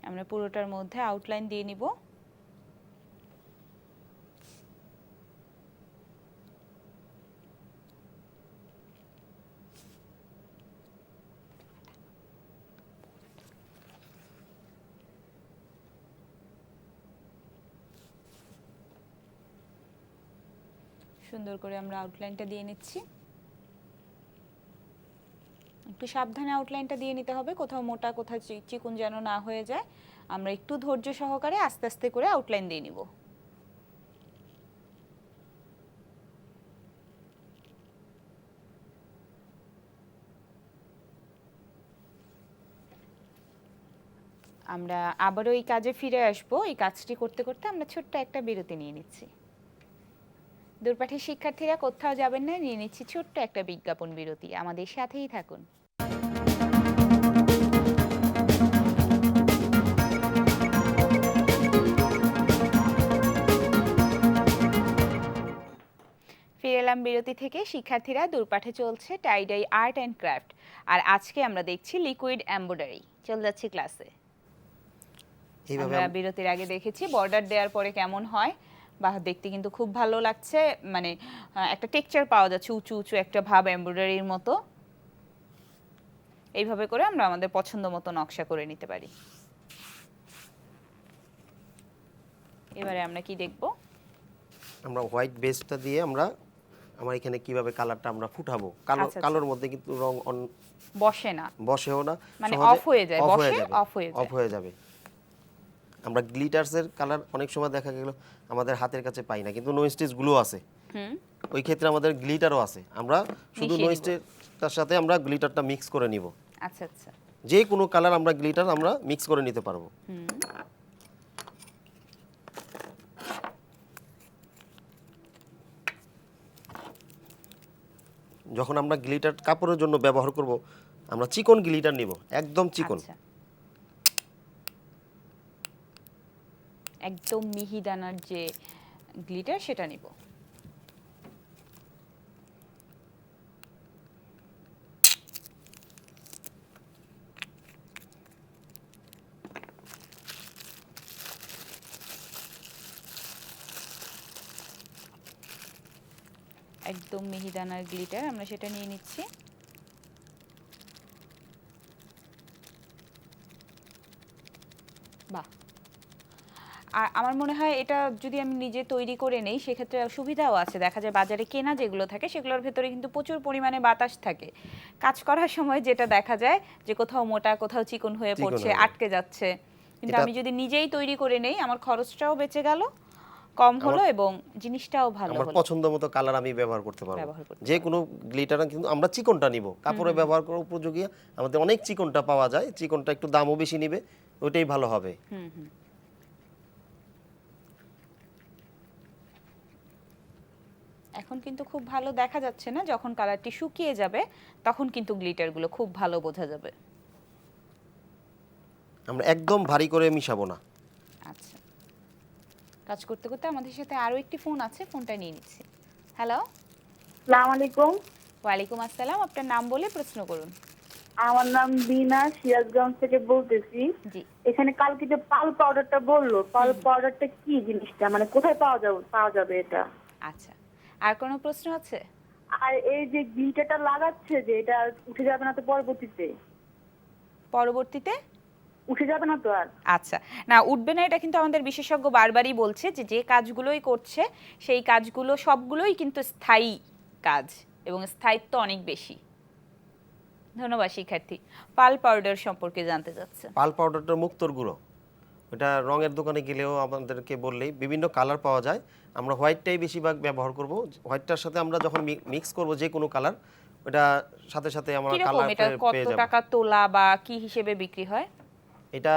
[SPEAKER 1] আমরা পুরোটার মধ্যে আউটলাইন দিয়ে নিব। সুন্দর করে আমরা আউটলাইনটা দিয়ে নিচ্ছি। একটু সাবধানে আউটলাইনটা দিয়ে নিতে হবে, কোথাও মোটা কোথাও চিকুন যেন না হয়ে যায়। আমরা একটু ধৈর্য সহকারে আস্তে আস্তে করে আউটলাইন দিয়ে নিব। আমরা আবারও এই কাজে ফিরে আসব। এই কাজটি করতে করতে আমরা ছোট্ট একটা বিরতি নিয়ে নিচ্ছি। দূরপাঠের শিক্ষার্থীরা কোথাও যাবেন না, নিয়ে নিচ্ছি ছোট্ট একটা বিজ্ঞাপন বিরতি, আমাদের সাথেই থাকুন। ফিরে এলাম বিরতি থেকে। শিক্ষার্থীরা দূরপাঠে চলছে টাইডাই আর্ট অ্যান্ড ক্রাফট, আর আজকে আমরা দেখছি লিকুইড এমব্রয়ডারি। চলে যাচ্ছি ক্লাসে।
[SPEAKER 2] এইভাবে
[SPEAKER 1] আমরা বিরতির আগে দেখেছি বর্ডার দেওয়ার পরে কেমন হয়, বা দেখতে কিন্তু খুব ভালো লাগছে, মানে একটা টেক্সচার পাওয়া যাচ্ছে, উঁচু উঁচু একটা ভাব এমব্রয়ডারির মতো। এইভাবে করে আমরা আমাদের পছন্দ মতো নকশা করে নিতে পারি। এবারে আমরা কি দেখব?
[SPEAKER 2] আমরা হোয়াইট বেসটা দিয়ে আমার এখানে কিভাবে কালারটা আমরা ফুটাবো।
[SPEAKER 1] আচ্ছা।
[SPEAKER 2] কালোর মধ্যে কিন্তু রং
[SPEAKER 1] বসে না,
[SPEAKER 2] বসেও না,
[SPEAKER 1] মানে
[SPEAKER 2] সহজে
[SPEAKER 1] অফ হয়ে যায়,
[SPEAKER 2] off হয়ে
[SPEAKER 1] বসে
[SPEAKER 2] যাবে,
[SPEAKER 1] অফ হয়ে
[SPEAKER 2] off
[SPEAKER 1] যায়।
[SPEAKER 2] হয়ে যাবে। আমরা গ্লিটারসের কালার অনেক সময় দেখা গেল আমাদের হাতের কাছে পাই না, কিন্তু নো স্টিচ গ্লু আছে,
[SPEAKER 1] হুম,
[SPEAKER 2] ওই ক্ষেত্রে আমাদের গ্লিটারও আছে। আমরা শুধু
[SPEAKER 1] মিশিয়ে
[SPEAKER 2] নো
[SPEAKER 1] নিব।
[SPEAKER 2] স্টিচটার সাথে আমরা গ্লিটারটা মিক্স করে নিব।
[SPEAKER 1] আচ্ছা আচ্ছা।
[SPEAKER 2] যে কোনো কালার আমরা গ্লিটার আমরা মিক্স করে নিতে পারবো।
[SPEAKER 1] হুম,
[SPEAKER 2] যখন আমরা গ্লিটার কাপড়ের জন্য ব্যবহার করব, আমরা চিকন গ্লিটার নিব, একদম চিকন।
[SPEAKER 1] আচ্ছা। একদম মিহিদানার যে গ্লিটার সেটা নিব। একদম মিহিদানার গ্লিটার আমরা সেটা নিয়ে নিচ্ছি। বাহ, আর আমার মনে হয় এটা যদি আমি নিজে তৈরি করে নেই সেক্ষেত্রে সুবিধাও আছে। দেখা যায় বাজারে কেনা যেগুলো থাকে সেগুলোর ভেতরে কিন্তু প্রচুর পরিমাণে বাতাস থাকে, কাজ করার সময় যেটা দেখা যায় যে কোথাও মোটা কোথাও চিকন হয়ে
[SPEAKER 2] চিকন
[SPEAKER 1] পড়ছে,
[SPEAKER 2] হয়ে যায়।
[SPEAKER 1] আটকে যাচ্ছে। কিন্তু
[SPEAKER 2] এটা-
[SPEAKER 1] আমি যদি নিজেই তৈরি করে নেই আমার খরচটাও বেঁচে গেল, কম হলো, এবং জিনিসটাও ভালো
[SPEAKER 2] আমার
[SPEAKER 1] হলো।
[SPEAKER 2] পছন্দ মতো কালার আমি ব্যবহার করতে পারবো।
[SPEAKER 1] ব্যবহার করতে
[SPEAKER 2] যে কোনো গ্লিটার কিন্তু আমরা চিকনটা নিব, কাপড়ে ব্যবহার করার উপযোগী। আমাদের অনেক চিকনটা পাওয়া যায়, চিকনটা একটু দামও বেশি নিবে, ওইটাই ভালো হবে।
[SPEAKER 1] হুম হুম। এখন কিন্তু খুব ভালো দেখা যাচ্ছে না, যখন কালারটি শুকিয়ে যাবে তখন কিন্তু গ্লিটারগুলো খুব ভালো বোঝা যাবে।
[SPEAKER 2] আমরা একদম ভারী করে মিশাবো না।
[SPEAKER 1] আচ্ছা, কাজ করতে করতে আমাদের সাথে আরো একটি ফোন আছে, ফোনটা নিয়ে নিচ্ছি। হ্যালো,
[SPEAKER 3] আসসালামু আলাইকুম।
[SPEAKER 1] ওয়ালাইকুম আসসালাম, আপনার নাম বলে প্রশ্ন করুন।
[SPEAKER 3] আমার নাম বিনা, সিরাজগঞ্জ থেকে বলতেছি।
[SPEAKER 1] জি,
[SPEAKER 3] এখানে কালকে যে পাল পাউডারটা বললো, পাল পাউডারটা কি জিনিসটা, মানে কোথায় পাওয়া যাবে এটা?
[SPEAKER 1] আচ্ছা, আর কোনো প্রশ্ন আছে?
[SPEAKER 3] আর এই যে গ্লিটারটা লাগাচ্ছে যে, এটা উঠে যাবে না তো পরবর্তীতে?
[SPEAKER 1] পরবর্তীতে
[SPEAKER 3] উঠে যাবে না তো আর?
[SPEAKER 1] আচ্ছা, না উঠবে না, এটা কিন্তু আমাদের বিশেষজ্ঞ বারবারই বলছে যে যে কাজগুলোই করছে সেই কাজগুলো সবগুলোই কিন্তু স্থায়ী কাজ, এবং স্থায়িত্ব অনেক বেশি। ধন্যবাদ শিক্ষার্থী। পাল পাউডার সম্পর্কে জানতে চাচ্ছে।
[SPEAKER 2] পাল পাউডারটা মুক্তোর গুঁড়ো, ওটা রঙের দোকানে গেলেও আমাদেরকে বললেই বিভিন্ন কালার পাওয়া যায়। আমরা হোয়াইটটাই বেশিরভাগ ব্যবহার করব। হোয়াইটটার সাথে আমরা যখন মিক্স করব যে কোনো কালার, ওটা সাথে সাথে আমরা
[SPEAKER 1] কিরকম
[SPEAKER 2] কালার
[SPEAKER 1] এটা, কত
[SPEAKER 2] পেয়ে যাব।
[SPEAKER 1] টাকা তোলা বা কি হিসেবে বিক্রি হয়?
[SPEAKER 2] এটা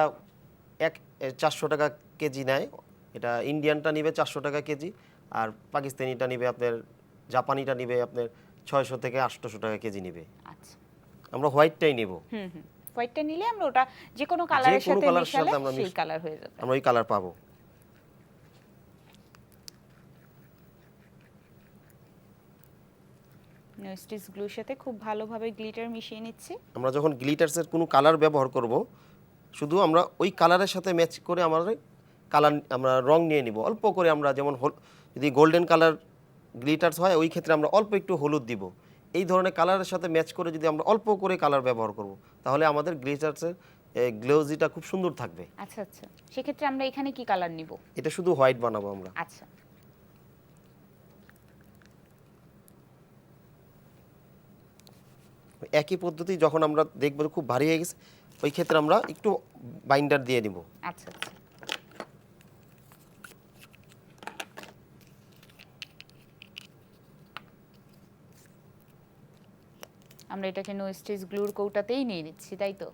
[SPEAKER 2] 400 টাকা কেজি নেয়। এটা ইন্ডিয়ানটা নিবে 400 টাকা কেজি, আর পাকিস্তানিটা নিবে আপনার, জাপানিটা নিবে আপনার 600 থেকে 800 টাকা কেজি নিবে।
[SPEAKER 1] আচ্ছা,
[SPEAKER 2] আমরা হোয়াইটটাই নেব।
[SPEAKER 1] হুম হুম। হোয়াইটটা নিলে আমরা ওটা যে কোনো কালারের সাথে
[SPEAKER 2] কালারের
[SPEAKER 1] মিশালে
[SPEAKER 2] সাথে আমরা
[SPEAKER 1] সেই কালার হয়ে যাবে।
[SPEAKER 2] আমরা ওই কালার পাবো।
[SPEAKER 1] স্টিচ গ্লুর সাথে খুব ভালোভাবে গ্লিটার মিশিয়ে নিচ্ছি।
[SPEAKER 2] আমরা যখন গ্লিটারসের কোনো কালার ব্যবহার করব, শুধু আমরা ওই কালারের সাথে ম্যাচ করে আমরা রং নিয়ে নিব অল্প করে। আমরা যেমন যদি গোল্ডেন কালার গ্লিটারস হয়, ওই ক্ষেত্রে আমরা অল্প একটু হলুদ দিব। এই ধরনের কালারের সাথে ম্যাচ করে যদি আমরা অল্প করে কালার ব্যবহার করব, তাহলে আমাদের গ্লিটারসের গ্লোজিটা খুব সুন্দর থাকবে।
[SPEAKER 1] আচ্ছা আচ্ছা, সেক্ষেত্রে আমরা এখানে কি কালার নিব?
[SPEAKER 2] এটা শুধু হোয়াইট বানাবো আমরা।
[SPEAKER 1] আচ্ছা,
[SPEAKER 2] একই পদ্ধতি যখন আমরা দেখব খুব ভারী হয়ে গেছে, ওই ক্ষেত্রে আমরা একটু বাইন্ডার দিয়ে নিব।
[SPEAKER 1] আচ্ছা আচ্ছা। আমরা এটাকে নো স্টিচ গ্লুর কৌটাতেই নিয়ে নিচ্ছি, তাই তো?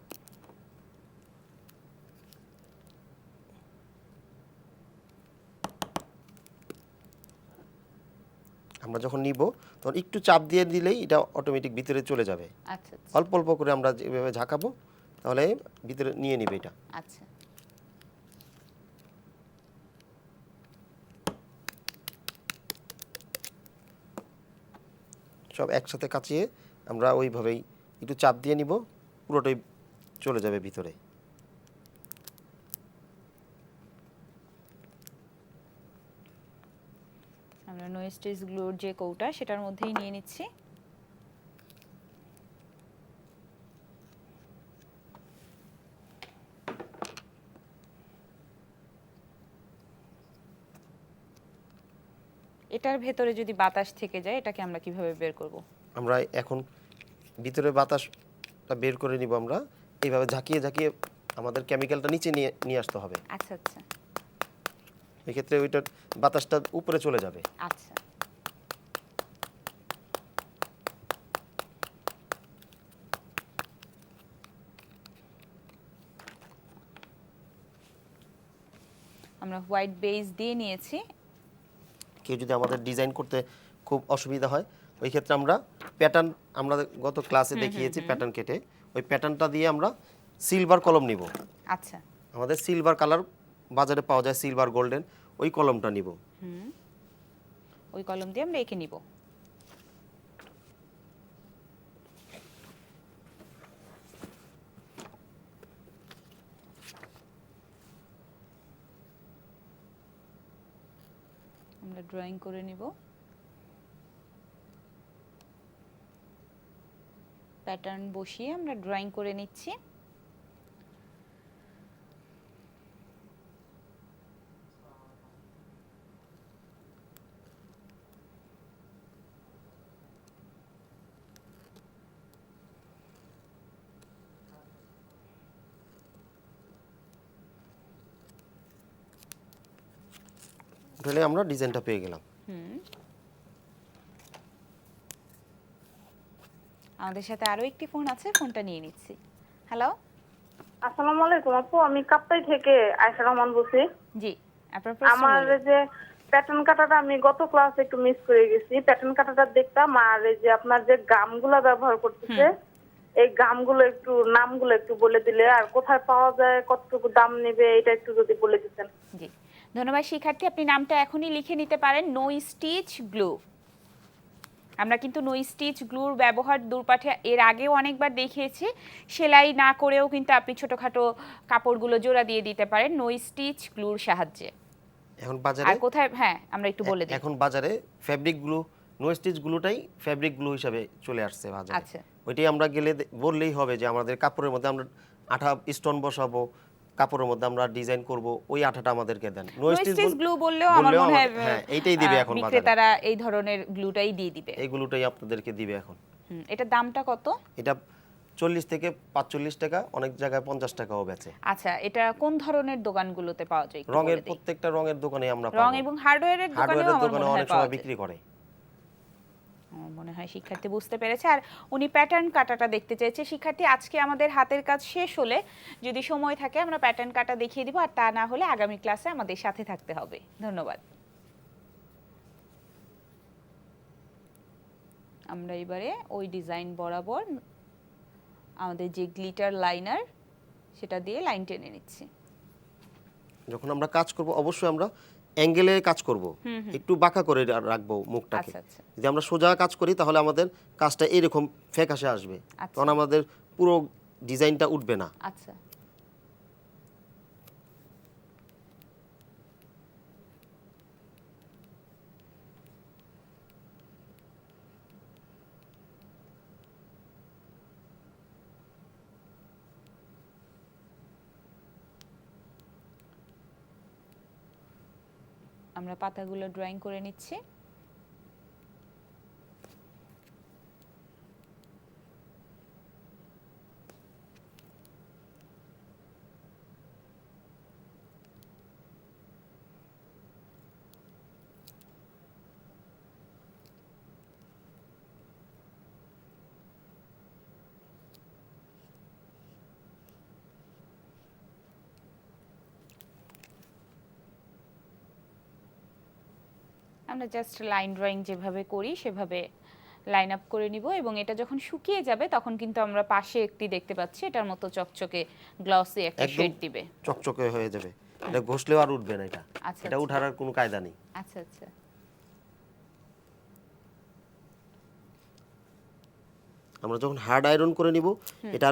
[SPEAKER 2] আমরা যখন নিব তখন একটু চাপ দিয়ে দিলেই এটা অটোমেটিক ভিতরে চলে যাবে।
[SPEAKER 1] আচ্ছা আচ্ছা
[SPEAKER 2] অল্প অল্প করে আমরা যেভাবে ঝাঁকাবো তাহলে ভিতরে নিয়ে নিবে এটা।
[SPEAKER 1] আচ্ছা।
[SPEAKER 2] সব একসাথে কাচিয়ে আমরা ওইভাবেই একটু চাপ দিয়ে নিব, পুরোটাই চলে যাবে ভিতরে।
[SPEAKER 1] আমরা নো স্টেজ গ্লুর যে কৌটা সেটার মধ্যেই নিয়ে নিচ্ছি। এটার ভেতরে যদি বাতাস থেকে যায় এটাকে আমরা কিভাবে বের করব?
[SPEAKER 2] আমরা এখন ভিতরে বাতাসটা বের করে নিব, আমরা এইভাবে ঝাঁকিয়ে ঝাঁকিয়ে আমাদের কেমিক্যালটা নিচে নিয়ে নিয়ে আসতে হবে।
[SPEAKER 1] আচ্ছা আচ্ছা
[SPEAKER 2] এক্ষেত্রে ওইটার বাতাসটা উপরে চলে যাবে।
[SPEAKER 1] আচ্ছা। আমরা হোয়াইট বেস দিয়ে নিয়েছি।
[SPEAKER 2] কেউ যদি আমাদের ডিজাইন করতে খুব অসুবিধা হয় ওই ক্ষেত্রে আমরা প্যাটার্ন, আমরা গত ক্লাসে দেখিয়েছি প্যাটার্ন কেটে, ওই প্যাটার্নটা দিয়ে আমরা সিলভার কলম নিব।
[SPEAKER 1] আচ্ছা
[SPEAKER 2] আমাদের সিলভার কালার বাজারে পাওয়া যায়, সিলভার গোল্ডেন, ওই কলমটা নিব।
[SPEAKER 1] ওই কলম দিয়ে আমরা এঁকে নিব। আমরা ড্রয়িং করে নিব। প্যাটার্ন বসিয়ে আমরা ড্রয়িং করে নিচ্ছি।
[SPEAKER 2] তাহলে আমরা ডিজাইনটা পেয়ে গেলাম।
[SPEAKER 1] আমাদের সাথে আরো একটি ফোন আছে, ফোনটা নিয়ে নিচ্ছি। হ্যালো,
[SPEAKER 3] আসসালামু আলাইকুম আপু, আমি কাপ্তাই থেকে আয়েশা রহমান বলছি।
[SPEAKER 1] জি আপনার প্রশ্ন
[SPEAKER 3] আমার
[SPEAKER 1] বলুন।
[SPEAKER 3] এই যে প্যাটার্ন কাটাটা আমি গত ক্লাসে একটু মিস করে গেছি, প্যাটার্ন কাটাটা দেখতাম, আর এই যে আপনার যে গামগুলা ব্যবহার করতেছে এই গামগুলো একটু নামগুলো একটু বলে দিলে, আর কোথায় পাওয়া যায়, কতটুকু দাম নেবে, এটা একটু যদি বলে দিতেন।
[SPEAKER 1] জি ধন্যবাদ শিক্ষার্থী, আপনি নামটা এখনই লিখে নিতে পারেন, নো স্টিচ গ্লু। আমরা কিন্তু নো স্টিচ গ্লুর ব্যবহার দূরপাঠে এর আগেও অনেকবার দেখিয়েছি। সেলাই না করেও কিন্তু আপনি ছোটখাটো কাপড়গুলো জোড়া দিয়ে দিতে পারেন নো স্টিচ গ্লুর সাহায্যে।
[SPEAKER 2] এখন বাজারে
[SPEAKER 1] আর কোথায়, হ্যাঁ আমরা একটু বলে দিই।
[SPEAKER 2] এখন বাজারে ফ্যাব্রিক গ্লু, নো স্টিচ গ্লুটাই ফ্যাব্রিক গ্লু হিসাবে চলে আসছে বাজারে।
[SPEAKER 1] আচ্ছা
[SPEAKER 2] ওইটাই আমরা গেলে বললেই হবে যে আমাদের কাপড়ের মধ্যে আমরা আঠা স্টোন বসাবো, কাপড়ের মধ্যে আমরা ডিজাইন করব, ওই আঠাটা আমাদেরকে দেন।
[SPEAKER 1] নো স্টিচ গ্লু বললেও আমার মনে হয়
[SPEAKER 2] হ্যাঁ এইটাই দিবে এখন বাজারে।
[SPEAKER 1] বিক্রেতারা এই ধরনের গ্লুটাই দিয়ে দিবে।
[SPEAKER 2] এই গ্লুটাই আপনাদেরকে দিবে এখন।
[SPEAKER 1] এটার দামটা কত?
[SPEAKER 2] এটা 40 থেকে 45 টাকা, অনেক জায়গায় 50 টাকাও বেচে।
[SPEAKER 1] আচ্ছা, এটা কোন ধরনের দোকানগুলোতে পাওয়া যায়? একটু
[SPEAKER 2] রঙের
[SPEAKER 1] বলে দিই।
[SPEAKER 2] প্রত্যেকটা রঙের দোকানে আমরা
[SPEAKER 1] রং
[SPEAKER 2] পাবো।
[SPEAKER 1] এবং হার্ডওয়্যারের দোকানেও
[SPEAKER 2] হার্ডওয়্যারের
[SPEAKER 1] আমার
[SPEAKER 2] দোকানে
[SPEAKER 1] মনে হয়
[SPEAKER 2] অনেক
[SPEAKER 1] পাওয়া
[SPEAKER 2] সময়
[SPEAKER 1] যায়।
[SPEAKER 2] বিক্রি করে।
[SPEAKER 1] আমার মনে হয় শিক্ষার্থী বুঝতে পেরেছে। আর উনি প্যাটার্ন কাটাটা দেখতে চেয়েছে। শিক্ষার্থী আজকে আমাদের হাতের কাজ শেষ হলে যদি সময় থাকে আমরা প্যাটার্ন কাটা দেখিয়ে দিব, আর তা না হলে আগামী ক্লাসে আমাদের সাথে থাকতে হবে। ধন্যবাদ। আমরা এবারে ওই ডিজাইন বরাবর আমাদের যে গ্লিটার লাইনার সেটা দিয়ে লাইন টেনে নিচ্ছি।
[SPEAKER 2] যখন আমরা কাজ করব অবশ্যই আমরা অ্যাঙ্গেলে কাজ করব, একটু বাঁকা করে রাখবো মুখটাকে।
[SPEAKER 1] আচ্ছা আচ্ছা
[SPEAKER 2] যদি আমরা সোজা কাজ করি তাহলে আমাদের কাজটা এরকম ফ্যাকাশে আসবে,
[SPEAKER 1] আচ্ছা।
[SPEAKER 2] তখন আমাদের পুরো ডিজাইনটা উঠবে না।
[SPEAKER 1] আচ্ছা আমরা পাতাগুলো ড্রয়িং করে নিচ্ছি। আমরা জাস্ট লাইন ড্রয়িং যেভাবে করি সেভাবে লাইন আপ করে নিব এবং এটা যখন শুকিয়ে যাবে তখন কিন্তু আমরা পাশে একটি দেখতে পাচ্ছি এটার মতো চকচকে গ্লসি একটা
[SPEAKER 2] একদম
[SPEAKER 1] শেড দিবে।
[SPEAKER 2] চকচকে হয়ে যাবে, এটা ঘষলেও আর উঠবে না, এটা
[SPEAKER 1] আচ্ছা,
[SPEAKER 2] এটা
[SPEAKER 1] আচ্ছা।
[SPEAKER 2] উঠার আর কোনো কায়দা নেই।
[SPEAKER 1] আচ্ছা আচ্ছা।
[SPEAKER 2] আমরা যখন হার্ড আয়রন করে নিব এটা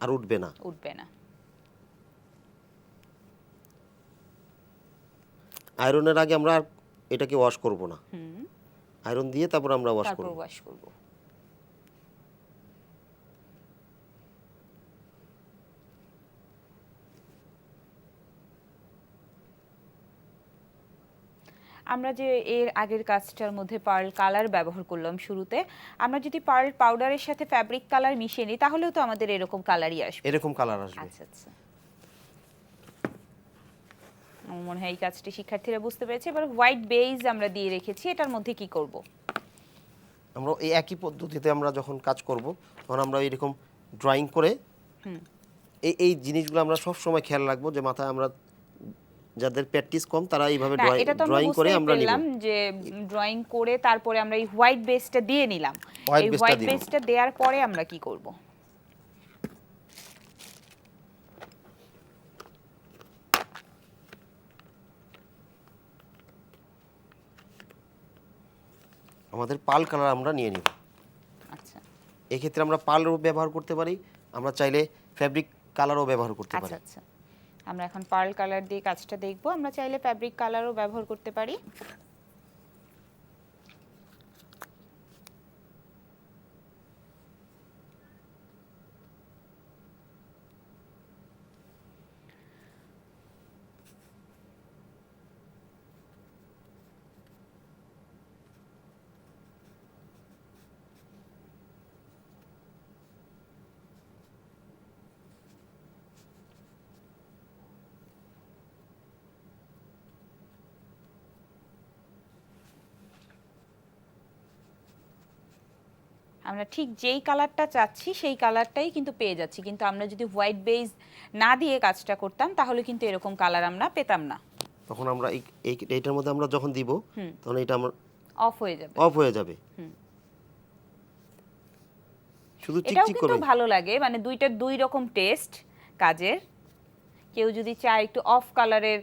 [SPEAKER 2] আর উঠবে না।
[SPEAKER 1] উঠবে না।
[SPEAKER 2] আয়রনের আগে আমরা আর এটাকে ওয়াশ করব না,
[SPEAKER 1] হুম।
[SPEAKER 2] আয়রন দিয়ে তারপর আমরা ওয়াশ
[SPEAKER 1] তারপর
[SPEAKER 2] করব।
[SPEAKER 1] ওয়াশ করব। আমরা যে এর আগের কাজটার মধ্যে পার্ল কালার ব্যবহার করলাম শুরুতে, আমরা যদি পার্ল পাউডারের সাথে ফ্যাব্রিক কালার মিশিয়ে নিই তাহলেও তো আমাদের এরকম কালারই আসবে।
[SPEAKER 2] এরকম কালার আসবে।
[SPEAKER 1] আচ্ছা আচ্ছা। আমার মনে হয় এই কাজটি শিক্ষার্থীরা বুঝতে পেরেছে। এবার হোয়াইট বেজ আমরা দিয়ে রেখেছি, এটার মধ্যে কি করব?
[SPEAKER 2] আমরা এই একই পদ্ধতিতে আমরা যখন কাজ করব তখন আমরা এরকম ড্রয়িং করে এই জিনিসগুলো আমরা সব সময় খেয়াল রাখবো, যে মাথায় আমরা যাদের প্র্যাকটিস কম তারা এইভাবে
[SPEAKER 1] না, এটা তো আমরা
[SPEAKER 2] ড্রয়িং করে
[SPEAKER 1] বুঝতেই
[SPEAKER 2] আমরা নিব।
[SPEAKER 1] পেলাম যে ড্রয়িং করে তারপরে আমরা এই হোয়াইট বেসটা দিয়ে নিলাম।
[SPEAKER 2] White
[SPEAKER 1] এই
[SPEAKER 2] base টা
[SPEAKER 1] হোয়াইট
[SPEAKER 2] দিব।
[SPEAKER 1] বেসটা দেওয়ার পরে আমরা কি করব?
[SPEAKER 2] আমাদের পাল কালার আমরা নিয়ে নিব।
[SPEAKER 1] আচ্ছা
[SPEAKER 2] এক্ষেত্রে আমরা পালও ব্যবহার করতে পারি, আমরা চাইলে ফ্যাব্রিক কালারও ব্যবহার করতে পারি।
[SPEAKER 1] আচ্ছা আচ্ছা। আমরা এখন পার্ল কালার দিয়ে কাজটা দেখব। আমরা চাইলে ফ্যাব্রিক কালারও ব্যবহার করতে পারি। আমরা ঠিক যেই কালারটা চাচ্ছি সেই কালারটাই কিন্তু পেয়ে যাচ্ছি, কিন্তু আমরা যদি হোয়াইট বেজ না দিয়ে কাজটা করতাম তাহলে কিন্তু এরকম কালার আমরা পেতাম না।
[SPEAKER 2] তখন আমরা এইটার মধ্যে আমরা যখন দিব তখন এটা আমার
[SPEAKER 1] অফ হয়ে যাবে।
[SPEAKER 2] অফ হয়ে যাবে। শুধু
[SPEAKER 1] এটাও
[SPEAKER 2] চিকচিক
[SPEAKER 1] কিন্তু
[SPEAKER 2] করবে।
[SPEAKER 1] ভালো লাগে, মানে দুইটার দুই রকম টেস্ট কাজের। কেউ যদি চায় একটু অফ কালারের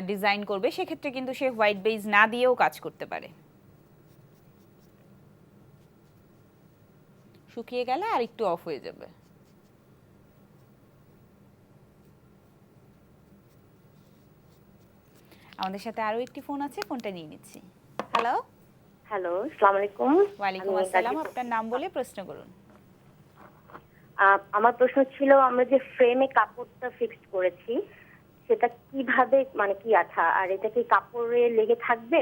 [SPEAKER 1] ডিজাইন করবে সেক্ষেত্রে কিন্তু সে হোয়াইট বেজ না দিয়েও কাজ করতে পারে। শুকিয়ে গেলে আর একটু অফ হয়ে যাবে। আমাদের সাথে আরো একটি ফোন আছে, ফোনটা নিয়ে নিচ্ছি। হ্যালো।
[SPEAKER 3] হ্যালো, আসসালামু আলাইকুম।
[SPEAKER 1] ওয়ালাইকুম
[SPEAKER 3] আমি
[SPEAKER 1] আসসালাম,
[SPEAKER 3] গাজীপুর-
[SPEAKER 1] আপনার নাম বলে প্রশ্ন করুন।
[SPEAKER 3] আমার প্রশ্ন ছিল, আমরা যে ফ্রেমে কাপড়টা ফিক্সড করেছি সেটা কিভাবে, মানে কি আঠা, আর এটা কি কাপড়ে লেগে থাকবে,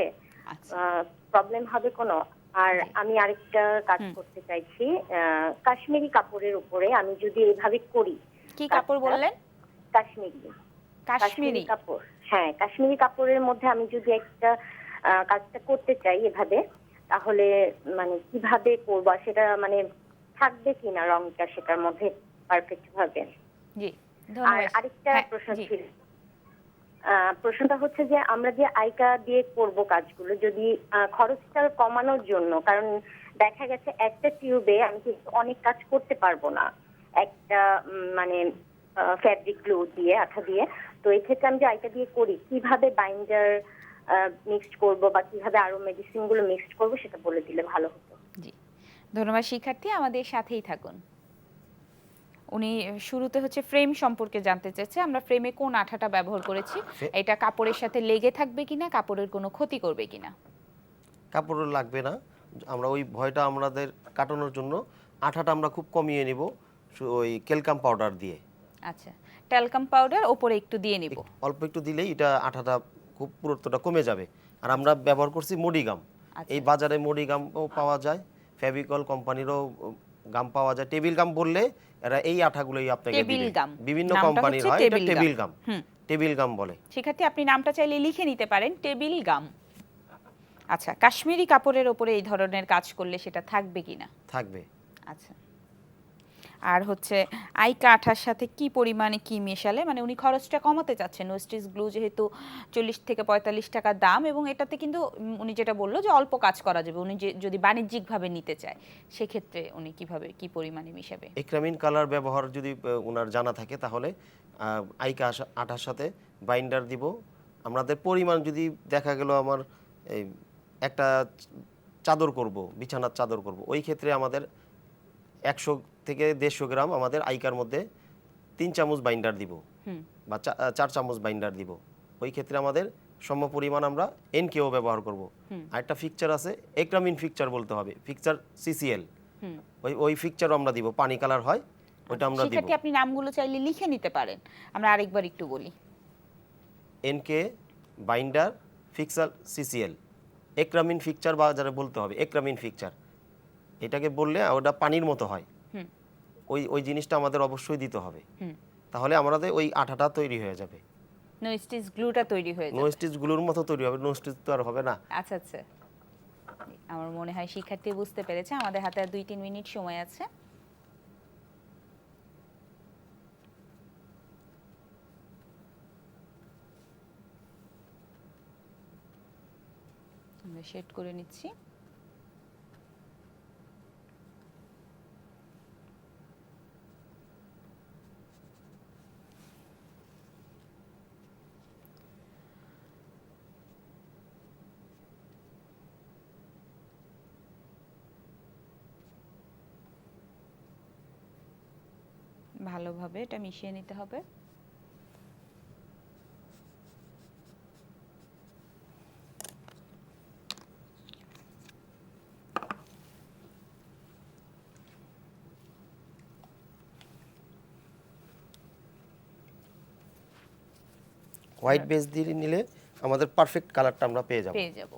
[SPEAKER 1] আচ্ছা
[SPEAKER 3] প্রবলেম হবে কোনো? আর আমি আরেকটা কাজ করতে চাইছি, কাশ্মীরি কাপড়ের উপরে আমি যদি এভাবে করি।
[SPEAKER 1] কি কাপড়
[SPEAKER 3] কাজটা?
[SPEAKER 1] বললেন?
[SPEAKER 3] কাশ্মীরি
[SPEAKER 1] কাশ্মীরি।
[SPEAKER 3] কাপড়, হ্যাঁ কাশ্মীরি কাপড়ের মধ্যে আমি যদি একটা কাজটা করতে চাই এভাবে, তাহলে মানে কিভাবে করবো, আর সেটা মানে থাকবে কিনা রংটা সেটার মধ্যে পারফেক্ট ভাবে।
[SPEAKER 1] জি
[SPEAKER 3] আর
[SPEAKER 1] ধন্যবাদ।
[SPEAKER 3] আরেকটা
[SPEAKER 1] হ্যাঁ,
[SPEAKER 3] প্রশ্ন
[SPEAKER 1] জি।
[SPEAKER 3] ছিল, প্রশ্নটা হচ্ছে যে আমরা যে আইকা দিয়ে করব কাজগুলো, যদি খরচটা কমানোর জন্য, কারণ দেখা গেছে একটা টিউবে আমি কিন্তু অনেক কাজ করতে পারবো না একটা মানে ফ্যাব্রিক গ্লু দিয়ে, আঠা দিয়ে। তো এই ক্ষেত্রে আমি যে আইকা দিয়ে করি, কিভাবে বাইন্ডার মিক্সড করব বা কিভাবে আরো মেডিসিন গুলো মিক্সড করব সেটা বলে দিলে ভালো হতো।
[SPEAKER 1] জি ধন্যবাদ শিক্ষার্থী, আমাদের সাথেই থাকুন। উনি শুরুতে হচ্ছে ফ্রেম সম্পর্কে জানতে চাইছে, আমরা ফ্রেমে কোন আঠাটা ব্যবহার করেছি, এটা কাপড়ের সাথে লেগে থাকবে কিনা, কাপড়ের কোনো ক্ষতি করবে কিনা।
[SPEAKER 2] কাপড় লাগবে না, আমরা ওই ভয়টা আমাদের কাটানোর জন্য আঠাটা আমরা খুব কমিয়ে নিব ওই ক্যালকাম পাউডার দিয়ে।
[SPEAKER 1] আচ্ছা, ট্যালকাম পাউডার ওপরে একটু দিয়ে নিব।
[SPEAKER 2] অল্প একটু দিলেই এটা আঠাটা খুব পুরোটা কমে যাবে। আর আমরা ব্যবহার করছি মডিগাম।
[SPEAKER 1] আচ্ছা।
[SPEAKER 2] এই বাজারে মডিগামও পাওয়া যায়, ফেভিকল কোম্পানিরও গাম পাওয়া যায়। টেবিল গাম বললে এরা এই আঠাগুলোই আপনাকে
[SPEAKER 1] টেবিল
[SPEAKER 2] দিবে।
[SPEAKER 1] গাম,
[SPEAKER 2] বিভিন্ন
[SPEAKER 1] নামটা
[SPEAKER 2] কোম্পানির
[SPEAKER 1] হচ্ছে
[SPEAKER 2] হয়, এটা
[SPEAKER 1] টেবিল
[SPEAKER 2] টেবিল
[SPEAKER 1] গাম।
[SPEAKER 2] গাম। টেবিল গাম বলে।
[SPEAKER 1] শিক্ষার্থী আপনি নামটা চাইলে লিখে নিতে পারেন, টেবিল গাম। আচ্ছা, কাশ্মীরি কাপড়ের ওপরে এই ধরনের কাজ করলে সেটা থাকবে কিনা?
[SPEAKER 2] থাকবে।
[SPEAKER 1] আচ্ছা, আর হচ্ছে আইকা আঠার সাথে কি পরিমাণে কি মেশালে, মানে উনি খরচটা কমাতে চাচ্ছেন। ওয়েস্টিজ গ্লু যেহেতু 40 থেকে 45 টাকা দাম, এবং এটাতে কিন্তু উনি যেটা বললো যে অল্প কাজ করা যাবে, উনি যদি বাণিজ্যিকভাবে নিতে চায় সেক্ষেত্রে উনি কিভাবে কি পরিমাণে মিশাবে?
[SPEAKER 2] এক্রামিন কালার ব্যবহার যদি ওনার জানা থাকে তাহলে আইকা আঠার সাথে বাইন্ডার দিব। আমাদের পরিমাণ যদি দেখা গেল আমার এই একটা চাদর করব, বিছানার চাদর করব, ওই ক্ষেত্রে আমাদের 100 থেকে 150 গ্রাম আমাদের আইকার মধ্যে 3 চামচ বাইন্ডার দিব বা 4 চামচ বাইন্ডার দিব। ওই ক্ষেত্রে আমাদের সম পরিমাণ আমরা এনকেও ব্যবহার করব। আর একটা ফিকচার আছে, এক্রামিন ফিকচার বলতে হবে, ফিকচার সিসিএল, ওই ফিকচারও আমরা দিব, পানি কালার হয় ওইটা আমরা দিব।
[SPEAKER 1] সেক্ষেত্রে আপনি নামগুলো চাইলে লিখে নিতে পারেন, আমরা আরেকবার একটু বলি।
[SPEAKER 2] এনকে, binder, fixer, CCL, Acramin fixture বাজারে বলতে হবে, এক্রামিন ফিকচার। এটাকে বললে ওটা পানির মতো হয়, ওই জিনিসটা আমাদের অবশ্যই দিতে হবে, তাহলে আমাদের ওই আঠাটা তৈরি হয়ে যাবে।
[SPEAKER 1] নো স্টিচ গ্লুটা তৈরি হয়ে
[SPEAKER 2] নো
[SPEAKER 1] যাবে।
[SPEAKER 2] স্টিচ গ্লুর মতো তৈরি হবে, নো স্টিচ তো আর হবে না।
[SPEAKER 1] আচ্ছা আচ্ছা, আমার মনে হয় শিক্ষার্থী বুঝতে পেরেছে। আমাদের হাতে আর 2-3 মিনিট সময় আছে। আমরা শেড করে নিচ্ছি। ভালোভাবে এটা মিশিয়ে নিতে হবে।
[SPEAKER 2] হোয়াইট বেস দিয়ে নিলে আমাদের পারফেক্ট কালারটা আমরা পেয়ে যাব।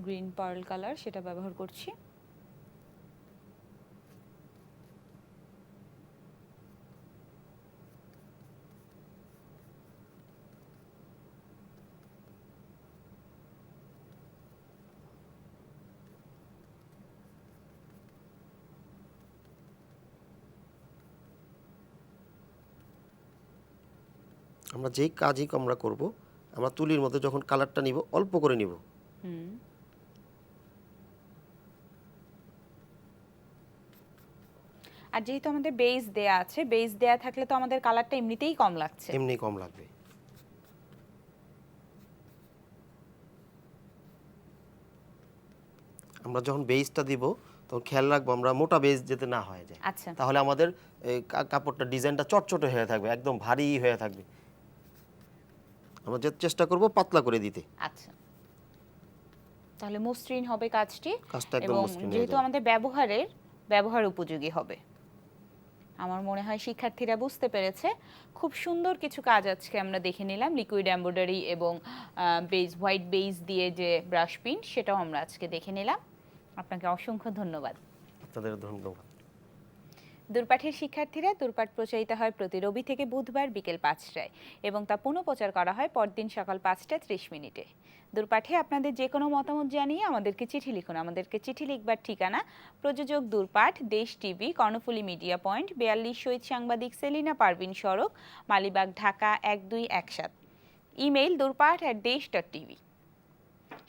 [SPEAKER 1] গ্রিন পার্ল কালার সেটা ব্যবহার করছি।
[SPEAKER 2] আমরা যেই কাজই আমরা করব, আমরা তুলির মধ্যে যখন কালারটা নিব অল্প করে নিব।
[SPEAKER 1] আর যেহেতু আমাদের বেস দেয়া আছে, বেস দেয়া থাকলে তো আমাদের কালারটা এমনিতেই কম লাগছে।
[SPEAKER 2] এমনি কম লাগবে। আমরা যখন বেসটা দিব তখন খেয়াল রাখবো আমরা মোটা বেস যাতে না হয়ে যায়।
[SPEAKER 1] আচ্ছা,
[SPEAKER 2] তাহলে আমাদের কাপড়টা ডিজাইনটা চটচটে হয়ে থাকবে, একদম ভারী হয়ে থাকবে। আমরা চেষ্টা করব পাতলা করে দিতে।
[SPEAKER 1] আচ্ছা, তাহলে মসৃণ হবে কাজটি,
[SPEAKER 2] কাজটা একদম
[SPEAKER 1] এবং
[SPEAKER 2] মসৃণ হয়ে
[SPEAKER 1] যেহেতু
[SPEAKER 2] যাবে।
[SPEAKER 1] আমাদের ব্যবহার উপযোগী হবে। আমার মনে হয় শিক্ষার্থীরা বুঝতে পেরেছে। খুব সুন্দর কিছু কাজ আজকে আমরা দেখে নিলাম, লিকুইড এমব্রয়ডারি এবং বেস, হোয়াইট বেস দিয়ে যে ব্রাশ পিন, সেটাও আমরা আজকে দেখে নিলাম। আপনাকে অসংখ্য ধন্যবাদ।
[SPEAKER 2] আপনাদের ধন্যবাদ।
[SPEAKER 1] দূরপাঠের শিক্ষার্থীরা, দূরপাঠ প্রচারিত হয় প্রতি রবি থেকে বুধবার বিকেল 5টায় এবং তা পুনঃপ্রচার করা হয় পরদিন সকাল 5টা 30 মিনিটে। দূরপাঠে আপনাদের যে কোনো মতামত জানিয়ে আমাদেরকে চিঠি লিখুন। আমাদেরকে চিঠি লিখবার ঠিকানা: প্রযোজক দূরপাঠ, দেশ টিভি, কর্ণফুলী মিডিয়া পয়েন্ট, 42 শহীদ সাংবাদিক সেলিনা পারভিন সড়ক, মালিবাগ, ঢাকা 1217। Email durpat@desh.tv।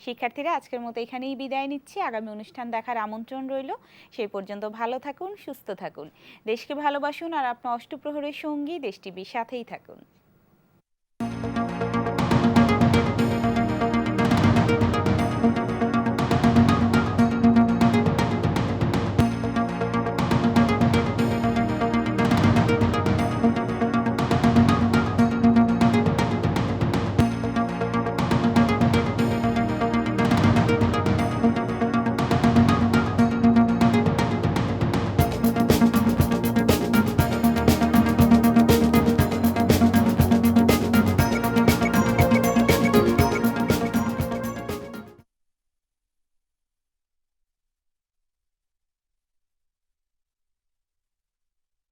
[SPEAKER 1] শিক্ষার্থীরা, আজকের মতো এখানেই বিদায় নিচ্ছি। আগামী অনুষ্ঠান দেখার আমন্ত্রণ রইল। সেই পর্যন্ত ভালো থাকুন, সুস্থ থাকুন, দেশকে ভালোবাসুন, আর আপনার অষ্টপ্রহরের সঙ্গী দেশ টিভির সাথেই থাকুন।